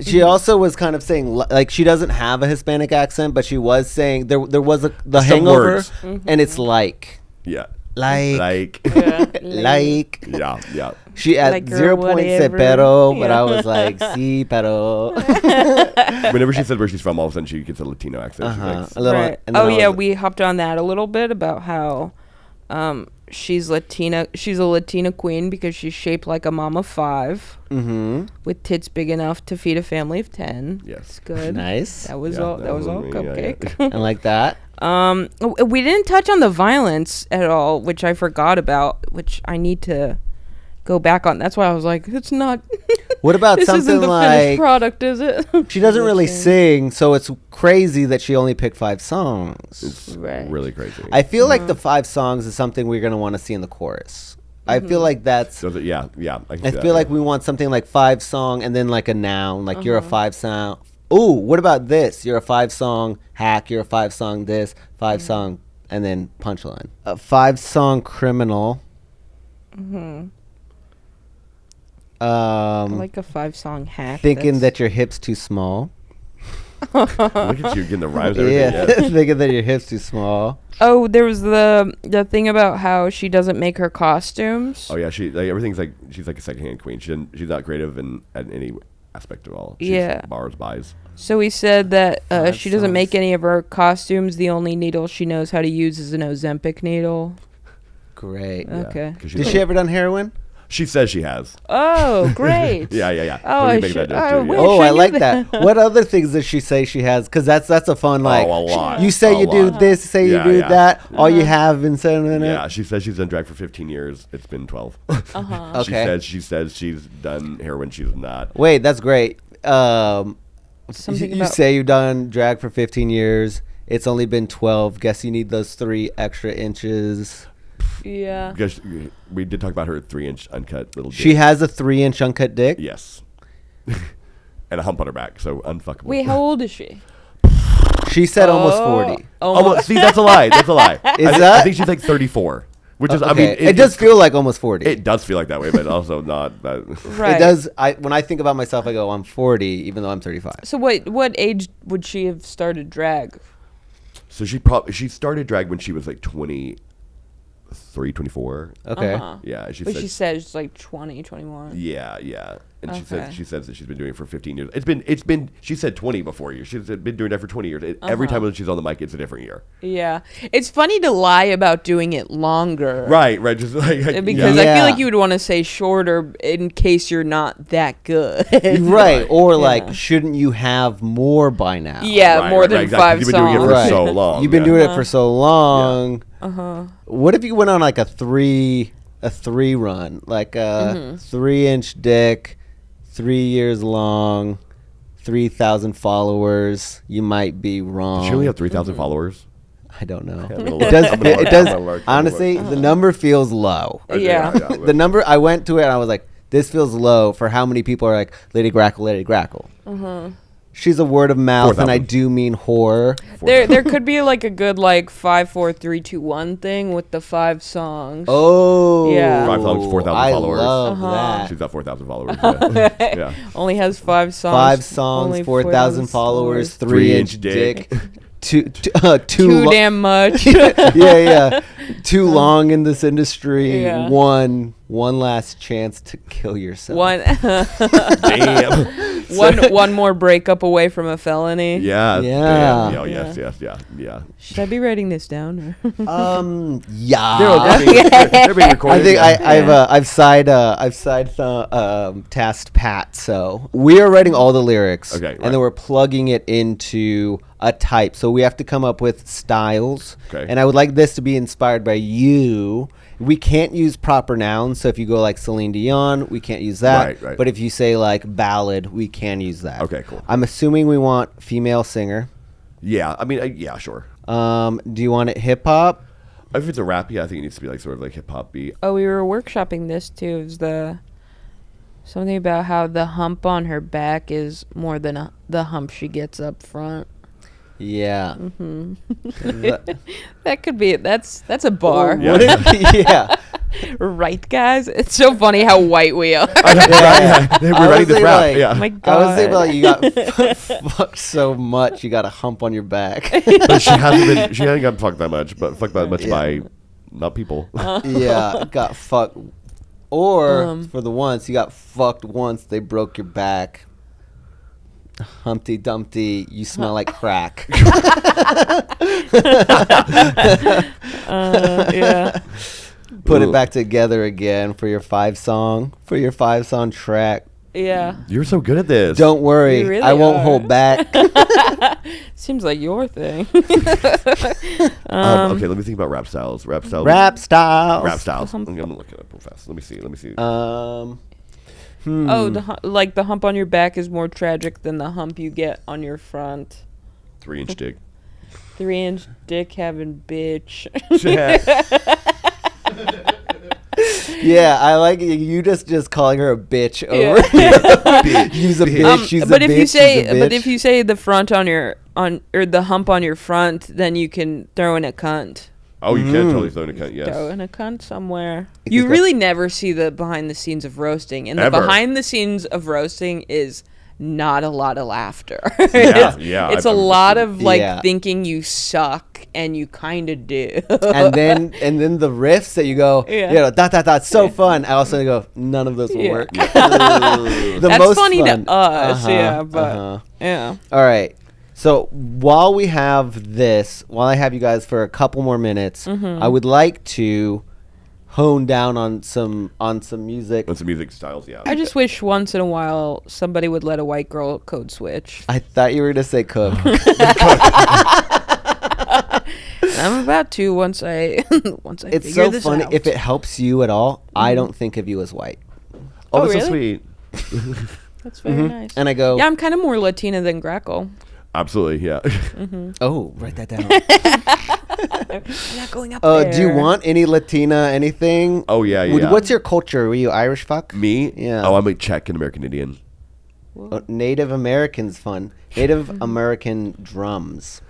She also was kind of saying like she doesn't have a Hispanic accent, but she was saying there was the Some Hangover, words. and it's like. Yeah. Like, Yeah, like. Yeah. She at Like, girl, 0 point said whatever. pero, but Yeah. I was like, si, pero. Whenever she said where she's from, all of a sudden she gets a Latino accent. She's like, A little, Right. and then Oh I was yeah, like- we hopped on that a little bit about how she's Latina. She's a Latina queen because she's shaped like a mom of 5 with tits big enough to feed a family of 10. Yes. It's good. Nice. That was Yeah, all. that That was was all me, Cupcake. yeah. I like that. We didn't touch on the violence at all, which I forgot about, which I need to go back on. That's why I was like, it's not. What about This isn't something the like finished product, is it? she doesn't really sing, so it's crazy that she only picked 5 songs. It's Right. really crazy. I feel like the 5 songs is something we're gonna want to see in the chorus. I feel like that's. So yeah. I feel like we want something like 5 song and then like a noun, like you're a 5 sound. Ooh, what about this? You're a 5 song hack. You're a 5 song this, 5 song, and then punchline. A 5 song criminal. Like a 5-song hack. Thinking that your hips too small. Look at you getting the rhymes. And Yeah, everything. Yeah. thinking that your hips too small. Oh, there was the thing about how she doesn't make her costumes. Oh yeah, she like everything's like she's like a secondhand queen. She's not creative in at any aspect at all. She's Yeah. borrows, buys. So he said that she doesn't songs. make any of her costumes. The only needle she knows how to use is an Ozempic needle. Great. Yeah, Okay. 'cause Did she ever done heroin? She says she has. Oh, great. Yeah. Oh, Don't I you make should- that joke, I too, wish. yeah. Oh, I I knew like that. that. What other things does she say she has? Because that's a fun like. a lot. You say A you do lot. this, say Yeah, you do yeah. that. All you have been saying in Yeah, it. she says she's done drag for 15 years. It's been 12. Okay. She says she's done heroin. She's not. Wait, that's great. Something you about- say you've done drag for 15 years. It's only been 12. Guess you need those 3 extra inches. Yeah. Because we did talk about her 3-inch uncut little. She dick. has a 3-inch uncut dick. Yes. And a hump on her back, so unfuckable. Wait, how old is she? She said almost 40. Almost. See, that's a lie. That's a lie. I that- think she's like 34, which is. I Okay, mean, it does feel like almost 40. It does feel like that way, but also not. That. Right. It does. When I think about myself, I go, I'm 40, even though I'm 35. So what age would she have started drag? So she started drag when she was like 23, 24. Okay. Yeah, But she said it's like 20, 21. Yeah. And Okay. she says that she's been doing it for 15 years. It's been she said 20 before you. She's been doing that for 20 years. Every time when she's on the mic, it's a different year. Yeah. It's funny to lie about doing it longer. Right. Just like Because I Yeah. feel like you would want to say shorter in case you're not that good. Right. Or like, shouldn't you have more by now? Yeah, Right, more right, than exactly. 5 You've been doing it songs. for Right. so long. You've been yeah. doing it for so long. What if you went on like a three run, like a 3-inch dick, 3 years long, 3,000 followers? You might be wrong. Does she only have 3,000 followers? I don't know. I'm gonna It look. does. I'm gonna look. It does. I'm gonna look. Honestly, the number feels low. Yeah. The number, I went to it and I was like, this feels low for how many people are like Lady Grackle, Lady Grackle. She's a word of mouth, and I 4,000. do mean whore. There could be like a good like 5, 4, 3, 2, 1 thing with the 5 songs. Oh, Yeah. 5 songs, 4,000 I followers. love that. She's got 4,000 followers. Yeah. Only has 5 songs. 5 songs, only 4,000 followers, 3-inch 3-inch dick. dick. Too Too lo- damn much. yeah. Too long in this industry. Yeah. One last chance to kill yourself. Damn. One more breakup away from a felony. Yeah. Yeah. Damn. Oh, yes. Yeah. Should I be writing this down? Or? Yeah. They're being recorded. I think yeah. I've side tasked Pat. So we are writing all the lyrics, Okay, and right. then we're plugging it into a type. So we have to come up with styles, Okay. and I would like this to be inspired by you. We can't use proper nouns, so if you go like Celine Dion, we can't use that. Right. But if you say like ballad, we can use that. Okay, cool. I'm assuming we want female singer. Yeah. I mean, yeah, sure. Do you want it hip hop? If it's a rap, yeah, I think it needs to be like sort of like hip hop beat. Oh, we were workshopping this too. It was something about how the hump on her back is more than the hump she gets up front. Yeah. That could be it. That's a bar. Yeah. What if, yeah. Right, guys? It's so funny how white we are. We're writing this rap. Like, yeah. Oh my I God. was thinking like you got fucked so much, you got a hump on your back. But she hasn't gotten fucked that much, but fucked that much by not people. Yeah, got fucked. Or for the once, you got fucked once, they broke your back. Humpty Dumpty, you smell like crack. Yeah. Put Ooh. it back together again for your 5-song track. Yeah. You're so good at this. Don't worry, You really I won't are. hold back. Seems like your thing. Okay, let me think about rap styles. Rap styles. Rap styles. Rap styles. I'm gonna look it up real fast. Let me see. Oh, the hump on your back is more tragic than the hump you get on your front. 3-inch dick. 3-inch dick having bitch. Yeah, I like you just calling her a bitch over. Use a bitch. Use a but bitch. if you use say, a but bitch. if you say the front on or the hump on your front, then you can throw in a cunt. Oh, you can totally throw in a cunt. Yes. Throw in a cunt somewhere. It's You got- really never see the behind the scenes of roasting, and the Ever. behind the scenes of roasting is not a lot of laughter. Yeah. It's a lot of like Yeah. thinking you suck, and you kind of do. and then the riffs that you go, Yeah. dot, so fun. I also go, none of those will Yeah. work. Yeah. The That's most funny fun. to us, Uh-huh, yeah, but uh-huh. yeah. All right. So while I have you guys for a couple more minutes, Mm-hmm. I would like to hone down on some music. On some music styles, yeah. I just wish once in a while somebody would let a white girl code switch. I thought you were gonna say cook. I'm about to once I It's figure so this funny. out. If it helps you at all, I don't think of you as white. Oh, Oh, that's so really? sweet. That's very nice. And I go, Yeah, I'm kind of more Latina than Grackle. Absolutely, yeah. oh, write that down. I'm not going up there. Do you want any Latina anything? Oh, yeah. What's your culture? Were you Irish fuck? Me? Yeah. Oh, I'm a Czech and American Indian. Native Americans fun. Native American drums.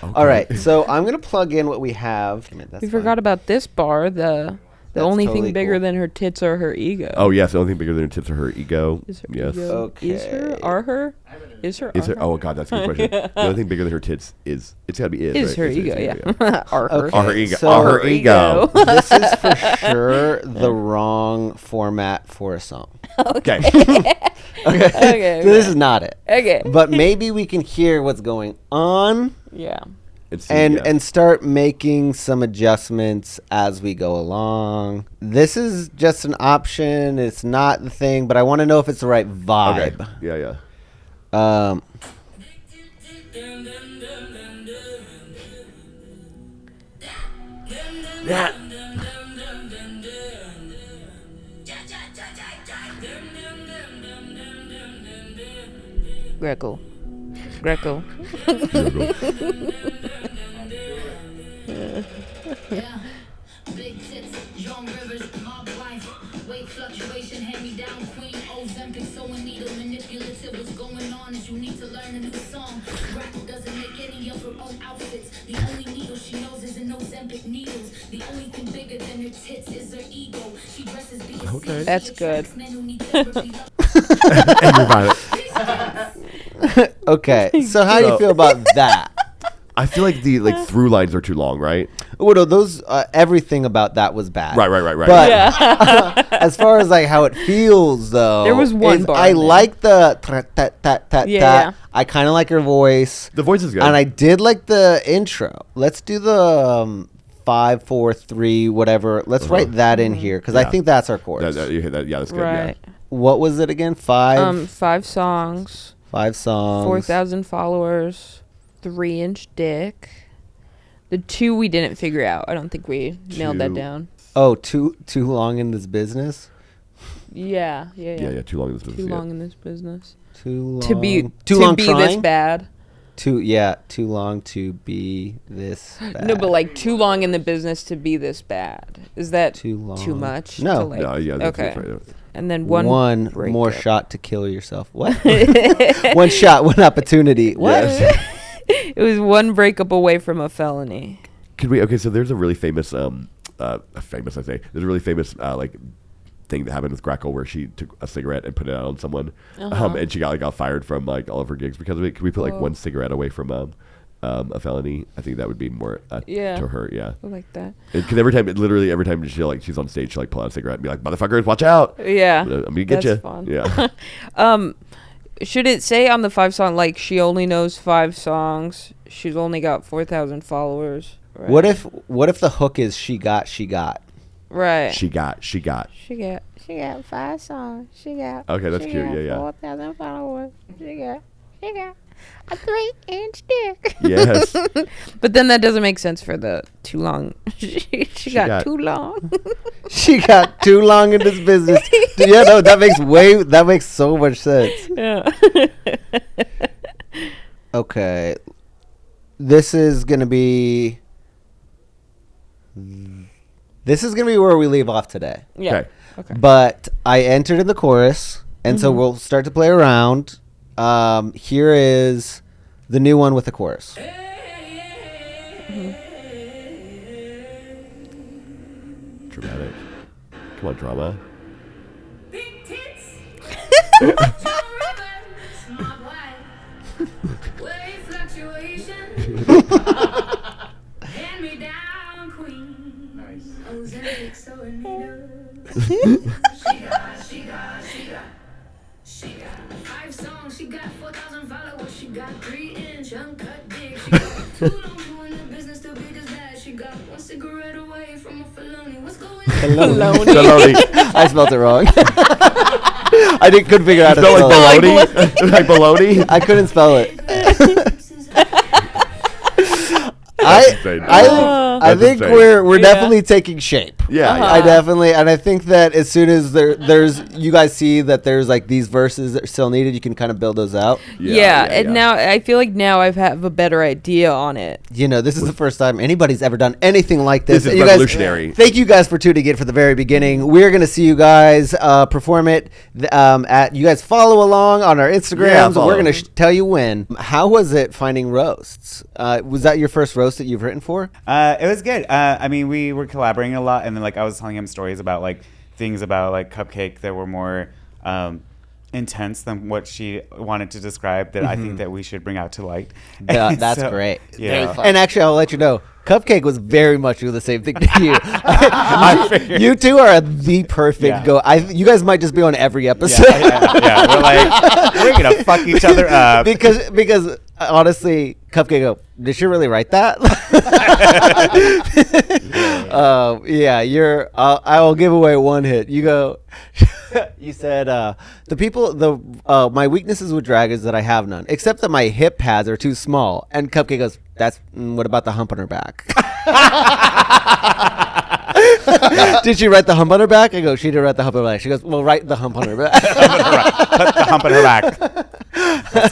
All right, so I'm gonna plug in what we have. We forgot about this bar, the The only thing bigger than her tits are her ego. Oh yes, the only thing bigger than her tits are her ego. Is her Yes. ego? Okay. Is her? Are her? Is her? Is are her? Oh god, that's a good question. The only thing bigger than her tits is it's gotta be Is right? her It's ego? Yeah. Are her? Okay. Are her ego? So- Are her ego? This is for sure the wrong format for a song. Okay. Okay. This is not it. Okay. But maybe we can hear what's going on Yeah. and start making some adjustments as we go along. This is just an option. It's not the thing, but I want to know if it's the right vibe. Okay. Yeah. Yeah. Grackle. Grackle. Big tits, young rivers, mob life, weight fluctuation, hand me down, queen, Ozempic, sewing needle, manipulative. What's going on is you need to learn a new song. Grackle doesn't make any of her own outfits. The only needle she knows is an Ozempic needles. The only thing bigger than her tits is her ego. She dresses BSC. Okay. That's good. Men who need therapy. And revive it. Okay. So how do you feel about that? I feel like the through lines are too long, right? Well, no, those everything about that was bad. Right. But as far as like how it feels, though, There was one bar I in there. like the ta-ta-ta-ta-ta. Yeah. I kind of like her voice, The voice is good. and I did like the intro. Let's do the 5, 4, 3, whatever. Let's write that in here because I Yeah. think that's our chorus. you hit that. Yeah, that's good. Right. What was it again? 5 5 songs, 5 songs. 4,000 followers, 3-inch dick. The 2 we didn't figure out. I don't think we nailed that 2. down. Oh, too long in this business. Yeah. Yeah. Too long in this business. Too yeah. long in this business. Too long. To be this trying? bad. Too long to be this bad. No, but like too long in the business to be this bad. Is that Too long. too much? No. to, like- No, yeah. That's Okay. right. And then one breakup. more shot to kill yourself. What? One shot, one opportunity. What? Yes. It was one breakup away from a felony. Could we? Okay, so there's a really famous, there's a really famous thing that happened with Grackle where she took a cigarette and put it out on someone, and she got fired from all of her gigs because of it. Could we put one cigarette away from a felony? I think that would be more Yeah. to her. Yeah. I like that. Because every time she's on stage, she'll pull out a cigarette and be like, "Motherfuckers, watch out! Yeah. I'm gonna get That's you." fun. Yeah. Should it say on the 5 song, like, she only knows 5 songs, she's only got 4,000 followers? Right. What if the hook is she got? Right. She got. She got 5 songs. She got. Okay, that's she cute. got Yeah. 4,000 followers. She got a 3-inch dick. Yes. But then that doesn't make sense for the too long. she got too long. She got too long in this business. Yeah, no, that makes so much sense. Yeah. Okay. This is gonna be where we leave off today. Yeah. Okay. But I entered in the chorus, and so we'll start to play around. Here is the new one with the chorus. Dramatic. Come on, drama. Big tits, young rivers, mob life, weight fluctuation, hand me down, queen. Nice. Ozempic, sewing needles. She got 5 songs, she got 4,000 followers, she got 3-inch uncut dick. She got too long doing the business to be this bad. She got 1 cigarette away from a felony. What's going on? Baloney. I spelled it wrong. I couldn't figure out how to Spell spell like it. baloney. Like baloney. I couldn't spell it. insane. I That's think insane. we're Yeah. definitely taking shape. Yeah. I definitely, and I think that as soon as there's you guys see that there's like these verses that are still needed, you can kind of build those out. Yeah, and now I feel like now I have a better idea on it. You know, this is the first time anybody's ever done anything like this. This is You guys- revolutionary. thank you guys for tuning in for the very beginning. We're gonna see you guys perform it. You guys follow along on our Instagrams. follow. We're gonna tell you when. How was it finding roasts? Was that your first roast that you've written for? It It was good. I mean, we were collaborating a lot, and then like I was telling him stories about like things about like Cupcake that were more intense than what she wanted to describe that I think that we should bring out to light. Yeah, And that's so, great. Yeah. And actually, I'll let you know, Cupcake was very much doing the same thing to you. You two are the perfect go. You guys might just be on every episode. Yeah. We're like, we're gonna fuck each other up because honestly, Cupcake go, did she really write that? Yeah, you're. I will give away one hit. You go. You said my weaknesses with drag is that I have none, except that my hip pads are too small. And Cupcake goes, "That's what about the hump on her back?" Did she write the hump on her back? I go, she did write the hump on her back. She goes, well, write the hump on her back. Put the hump on her back.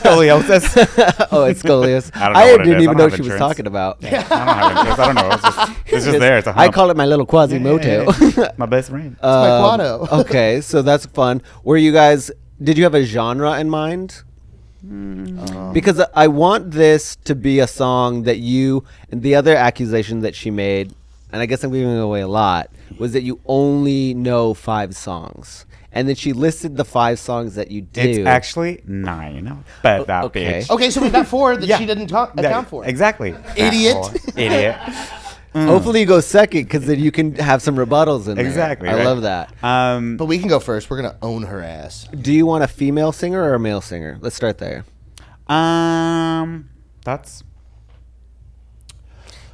Scoliosis. Oh, it's scoliosis. I didn't even know what she was talking about. Yeah, I don't have insurance. I don't know. It's just there. It's a hump. I call it my little Quasimodo. My best friend. my Quado. Okay, so that's fun. Did you have a genre in mind? Because I want this to be a song that you, and the other accusation that she made, and I guess I'm giving away a lot, was that you only know 5 songs. And then she listed the 5 songs that you do. It's actually 9. Bet that okay. bitch. Okay, so we've got 4 that she didn't account for. Exactly. Idiot. Idiot. Hopefully you go second, because then you can have some rebuttals in there. Exactly. I right? love that. But we can go first. We're gonna own her ass. Do you want a female singer or a male singer? Let's start there. That's...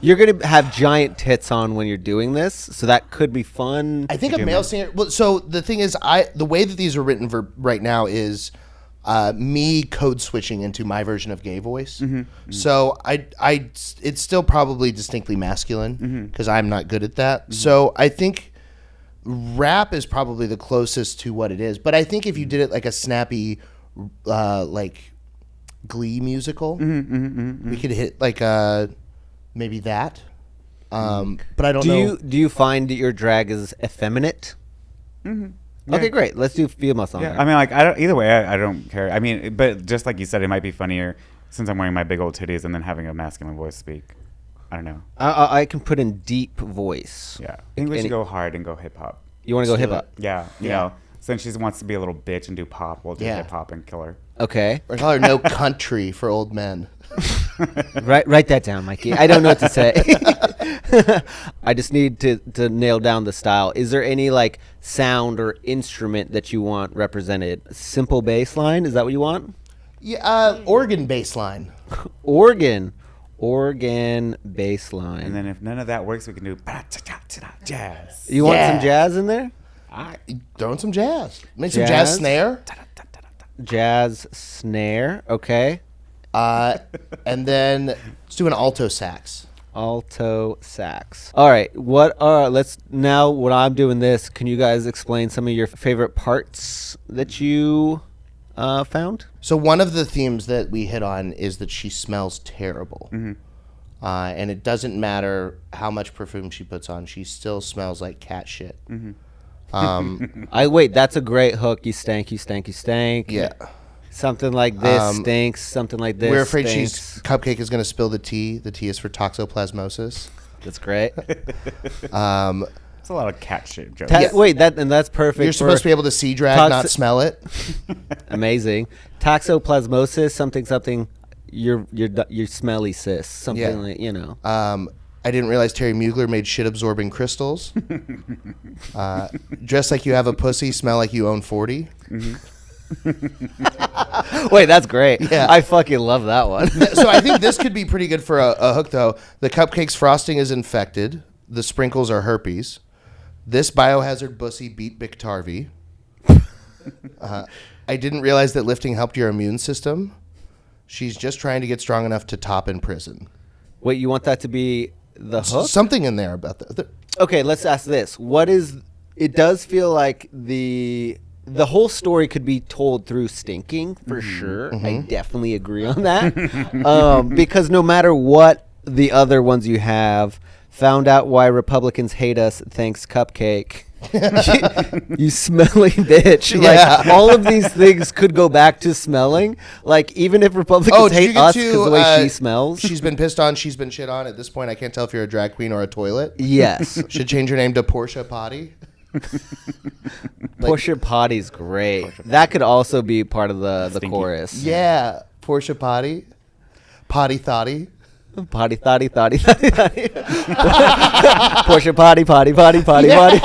You're going to have giant tits on when you're doing this, so that could be fun. I think a male singer. Well, so the thing is, the way that these are written for right now is me code switching into my version of gay voice. So it's still probably distinctly masculine because I'm not good at that. So I think rap is probably the closest to what it is. But I think if you did it like a snappy, like Glee musical, we could hit like maybe that. But I don't know. Do you find that your drag is effeminate? Okay, great. Let's do female song. Yeah, I mean, like, either way, I don't care. I mean, but just like you said, it might be funnier since I'm wearing my big old titties and then having a masculine voice speak. I don't know. I can put in deep voice. Yeah. I think we should go hard and go hip hop. You want to go hip hop? Yeah. You know, since she wants to be a little bitch and do pop, we'll do hip hop and kill her. Okay. Or call her No Country for old men. Write that down, Mikey. I don't know what to say. I just need to nail down the style. Is there any like sound or instrument that you want represented? Simple bass line? Is that what you want? Yeah, organ bass line. Organ bass line. And then if none of that works, we can do jazz. You want some jazz in there? Throw in some jazz. Make some jazz snare. Jazz snare. Okay. And then let's do an alto sax. Alto sax. All right. What I'm doing this, can you guys explain some of your favorite parts that you found? So one of the themes that we hit on is that she smells terrible. And it doesn't matter how much perfume she puts on, she still smells like cat shit. That's a great hook. You stank. Yeah. Something like this stinks. Something like this. We're afraid stinks. Cupcake is going to spill the tea. The tea is for toxoplasmosis. That's great. It's a lot of cat shit jokes. That's perfect. You're supposed to be able to see drag, not smell it. Amazing. Toxoplasmosis, something. You're smelly cis. Something like, you know. I didn't realize Terry Mugler made shit-absorbing crystals. Dress like you have a pussy, smell like you own 40. Wait, that's great. Yeah. I fucking love that one. So I think this could be pretty good for a hook, though. The Cupcake's frosting is infected. The sprinkles are herpes. This biohazard bussy beat Biktarvy. I didn't realize that lifting helped your immune system. She's just trying to get strong enough to top in prison. Wait, you want that to be the hook? Something in there about that. Okay, let's ask this. It does feel like the whole story could be told through stinking, for sure. I definitely agree on that. Because no matter what the other ones you have, found out why Republicans hate us, thanks Cupcake. You smelly bitch. Yeah. Like, all of these things could go back to smelling. Like, even if Republicans did you hate get us to, because the way she smells. She's been pissed on. She's been shit on. At this point, I can't tell if you're a drag queen or a toilet. Yes. Should change your name to Portia Potty. Portia Potty's great. That could also be part of the chorus. Yeah. Portia Potty. Potty Thotty. Potty, thotty, thotty, thotty, thotty. Portia Potty, potty, potty, potty, potty.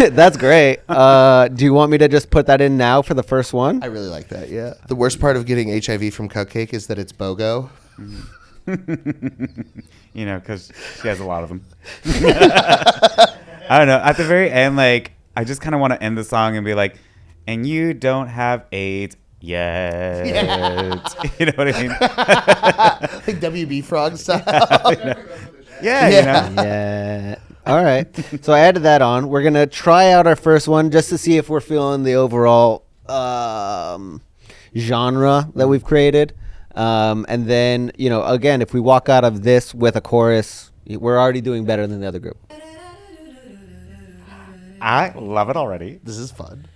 That's great. Do you want me to just put that in now for the first one? I really like that, yeah. The worst part of getting HIV from Cupcake is that it's BOGO. You know, because she has a lot of them. I don't know. At the very end, like, I just kind of want to end the song and be like, and you don't have AIDS yet. Yeah. You know what I mean? Like WB Frog style. Yeah, you know? Yeah. All right. So I added that on. We're going to try out our first one just to see if we're feeling the overall genre that we've created. And then, you know, again, if we walk out of this with a chorus, we're already doing better than the other group. I love it already. This is fun.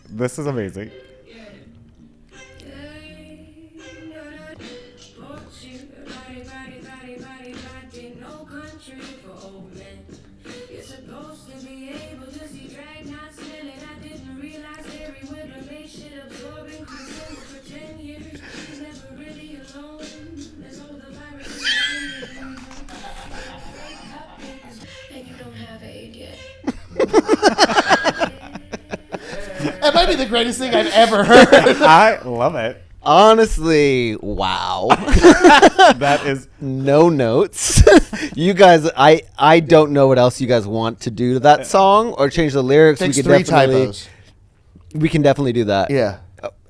This is amazing. That might be the greatest thing I've ever heard. I love it. Honestly, wow. That is No notes. You guys, I don't know what else you guys want to do to that song or change the lyrics. Takes we could 3 definitely, typos. We can definitely do that. Yeah.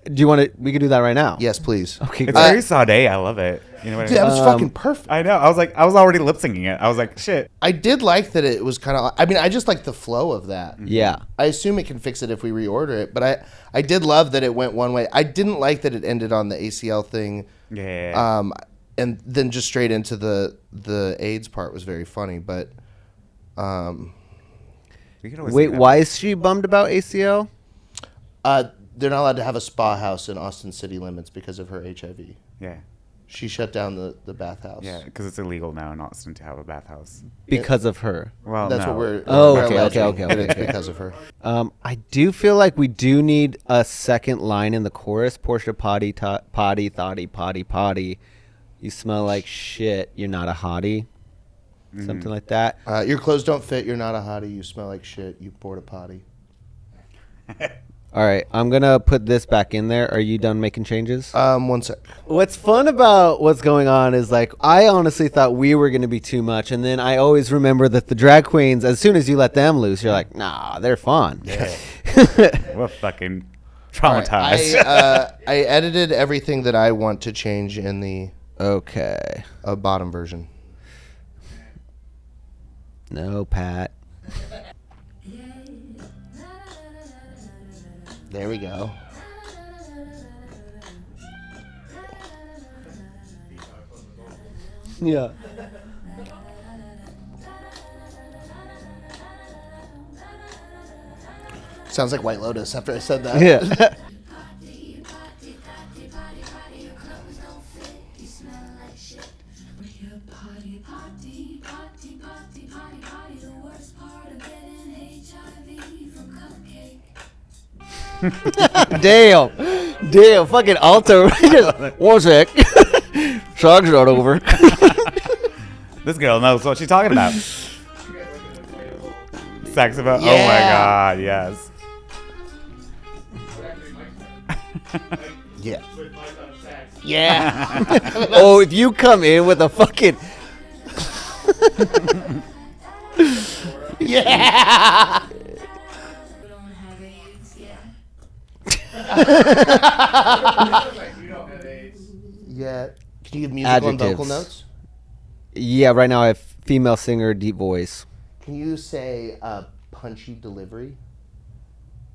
Do you want to? We can do that right now. Yes, please. Okay. it's Great. very Sade. I love it. You know what I Dude, mean? that was fucking perfect. I know. I was already lip syncing it. I was like, shit. I did like that it was kind of... I mean, I just like the flow of that. Yeah. I assume it can fix it if we reorder it, but I did love that it went one way. I didn't like that it ended on the ACL thing. Yeah. And then just straight into the AIDS part was very funny, but... We could always Wait, do that. why is she bummed about ACL? They're not allowed to have a spa house in Austin city limits because of her HIV. Yeah. She shut down the bathhouse. Yeah, because it's illegal now in Austin to have a bathhouse. Because of her. Well, That's no. what we're... Oh, we're okay, alleging, okay. that it's because of her. I do feel like we do need a second line in the chorus. Portia potty, potty, thotty, potty, potty. You smell like shit. You're not a hottie. Something like that. Your clothes don't fit. You're not a hottie. You smell like shit. You poured a potty. All right, I'm gonna put this back in there. Are you done making changes? One sec. What's fun about what's going on is, like, I honestly thought we were gonna be too much, and then I always remember that the drag queens, as soon as you let them loose, you're like, nah, they're fun. Yeah. We're fucking All right, traumatized. I edited everything that I want to change in the Okay. bottom version. No, Pat. There we go. Yeah. Sounds like White Lotus after I said that. Yeah. Damn. Damn. Fucking alto. One sec. Song's not over. This girl knows what she's talking about. Saxophone. Yeah. Oh my god, yes. Yeah. Yeah. Oh, if you come in with a fucking... Yeah. Yeah. Can you give musical and vocal Adjectives. notes? Yeah, right now I have female singer, deep voice. Can you say punchy delivery?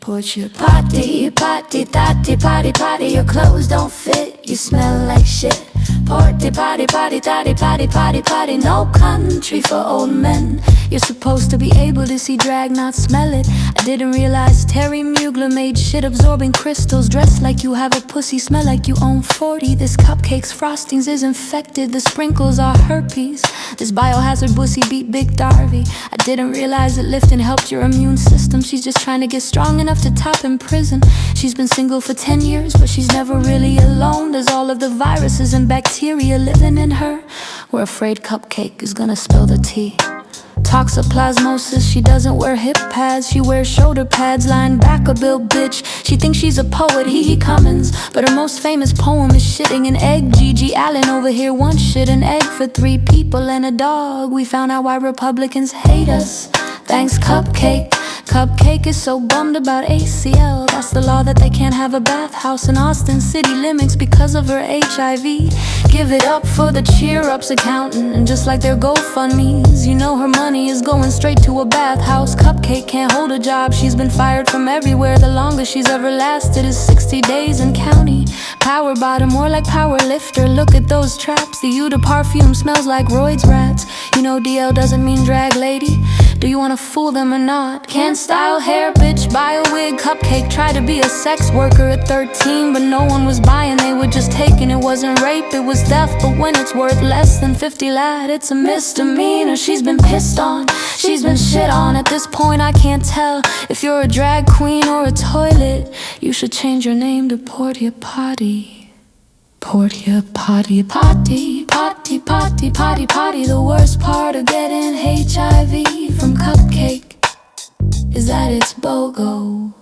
Portia, potty, potty, your clothes don't fit, you smell like shit. Potty, potty, no country for old men. You're supposed to be able to see drag, not smell it. I didn't realize Terry Mugler made shit-absorbing crystals. Dressed like you have a pussy, smell like you own 40. This Cupcake's frostings is infected, the sprinkles are herpes. This biohazard pussy beat Big Darby. I didn't realize that lifting helped your immune system. She's just trying to get strong enough to top in prison. She's been single for 10 years, but she's never really alone. There's all of the viruses and bacteria living in her. We're afraid Cupcake is gonna spill the tea. Toxoplasmosis, she doesn't wear hip pads, she wears shoulder pads, lying back a bill bitch. She thinks she's a poet, Hee Cummins, but her most famous poem is shitting an egg. G.G. Allen over here once shit an egg for 3 people and a dog. We found out why Republicans hate us. Thanks Cupcake. Cupcake is so bummed about ACL. That's the law that they can't have a bathhouse in Austin city limits because of her HIV. Give it up for the cheer-ups accountant. And just like their GoFundMes, you know her money is going straight to a bathhouse. Cupcake can't hold a job, she's been fired from everywhere. The longest she's ever lasted is 60 days in county. Power bottom, more like power lifter. Look at those traps, the eau de parfum smells like roids rats. You know DL doesn't mean drag lady. Do you wanna fool them or not? Can't style hair, bitch, buy a wig. Cupcake tried to be a sex worker at 13, but no one was buying, they were just taking. It wasn't rape, it was theft, but when it's worth less than 50 lad, it's a misdemeanor. She's been pissed on, she's been shit on. At this point I can't tell if you're a drag queen or a toilet. You should change your name to Portia Potty. Portia Potty, Potty, potty, potty, potty. The worst part of getting HIV from Cupcake is that it's BOGO.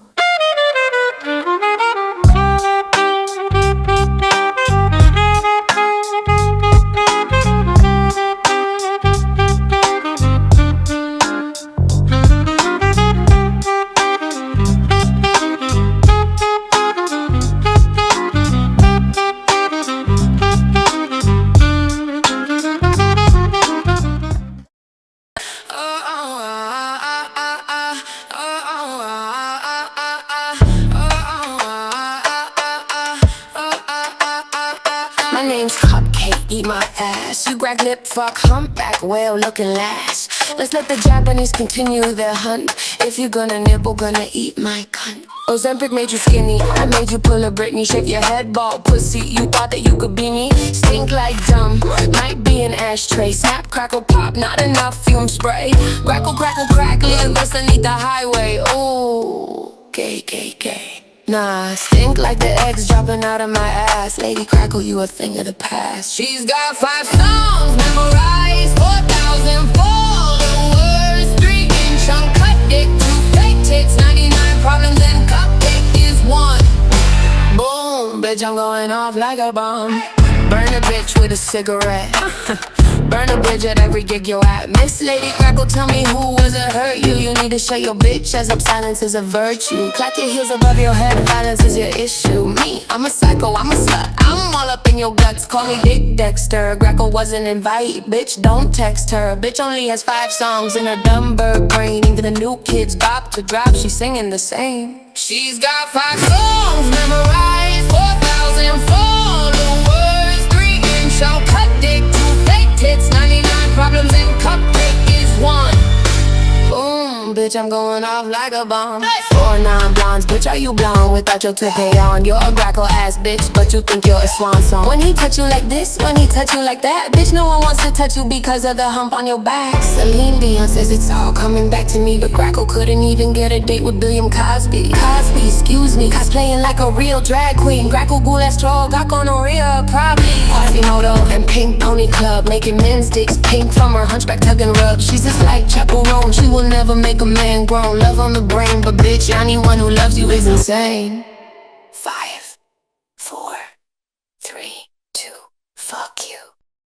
My name's Cupcake, eat my ass. You crack lip, fuck, humpback, whale looking last. Let's let the Japanese continue their hunt. If you're gonna nibble, gonna eat my cunt. Ozempic made you skinny, I made you pull a Britney. Shake your head, bald pussy, you thought that you could be me. Stink like dumb, might be an ashtray. Snap, crackle, pop, not enough fume spray. Grackle, crackle, crack, live underneath the highway. Ooh, gay, gay, gay. Nah, stink like the eggs dropping out of my ass. Lady Grackle, you a thing of the past. She's got 5 songs memorized, 4,000 followers, 3-inch uncut dick, 2 fake tits, 99 problems, and Cupcake is one. Boom, bitch, I'm going off like a bomb. Burn a bitch with a cigarette. Burn a bridge at every gig you're at. Miss Lady Grackle, tell me who was it hurt you? You need to shut your bitch ass up, silence is a virtue. Clap your heels above your head, violence is your issue. Me, I'm a psycho, I'm a slut, I'm all up in your guts. Call me Dick Dexter, Grackle wasn't invited. Bitch, don't text her, bitch only has 5 songs in her dumb bird brain. Even the new kids bop to drop, she's singing the same. She's got 5 songs memorized, 4,000 followers, 3-inch uncut dick, 2 fake tits, 99 problems, and Cupcake is one. Boom, bitch, I'm going off like a bomb. 4 non-blondes, bitch, are you blonde without your toupee on? You're a Grackle ass bitch, but you think you're a swan song. When he touch you like this, when he touch you like that, bitch, no one wants to touch you because of the hump on your back. Celine Dion says it's all coming back to me, but Grackle couldn't even get a date with William Cosby. Cosby, excuse me, cosplaying like a real drag queen. Grackle gulestro, got gonorrhea, probably. Quasimodo and Pink Pony Club, making men's dicks pink from her hunchback tug and rub. She's just like chaperone, she will never make a man grown. Love on the brain, but bitch, anyone who loves you is insane.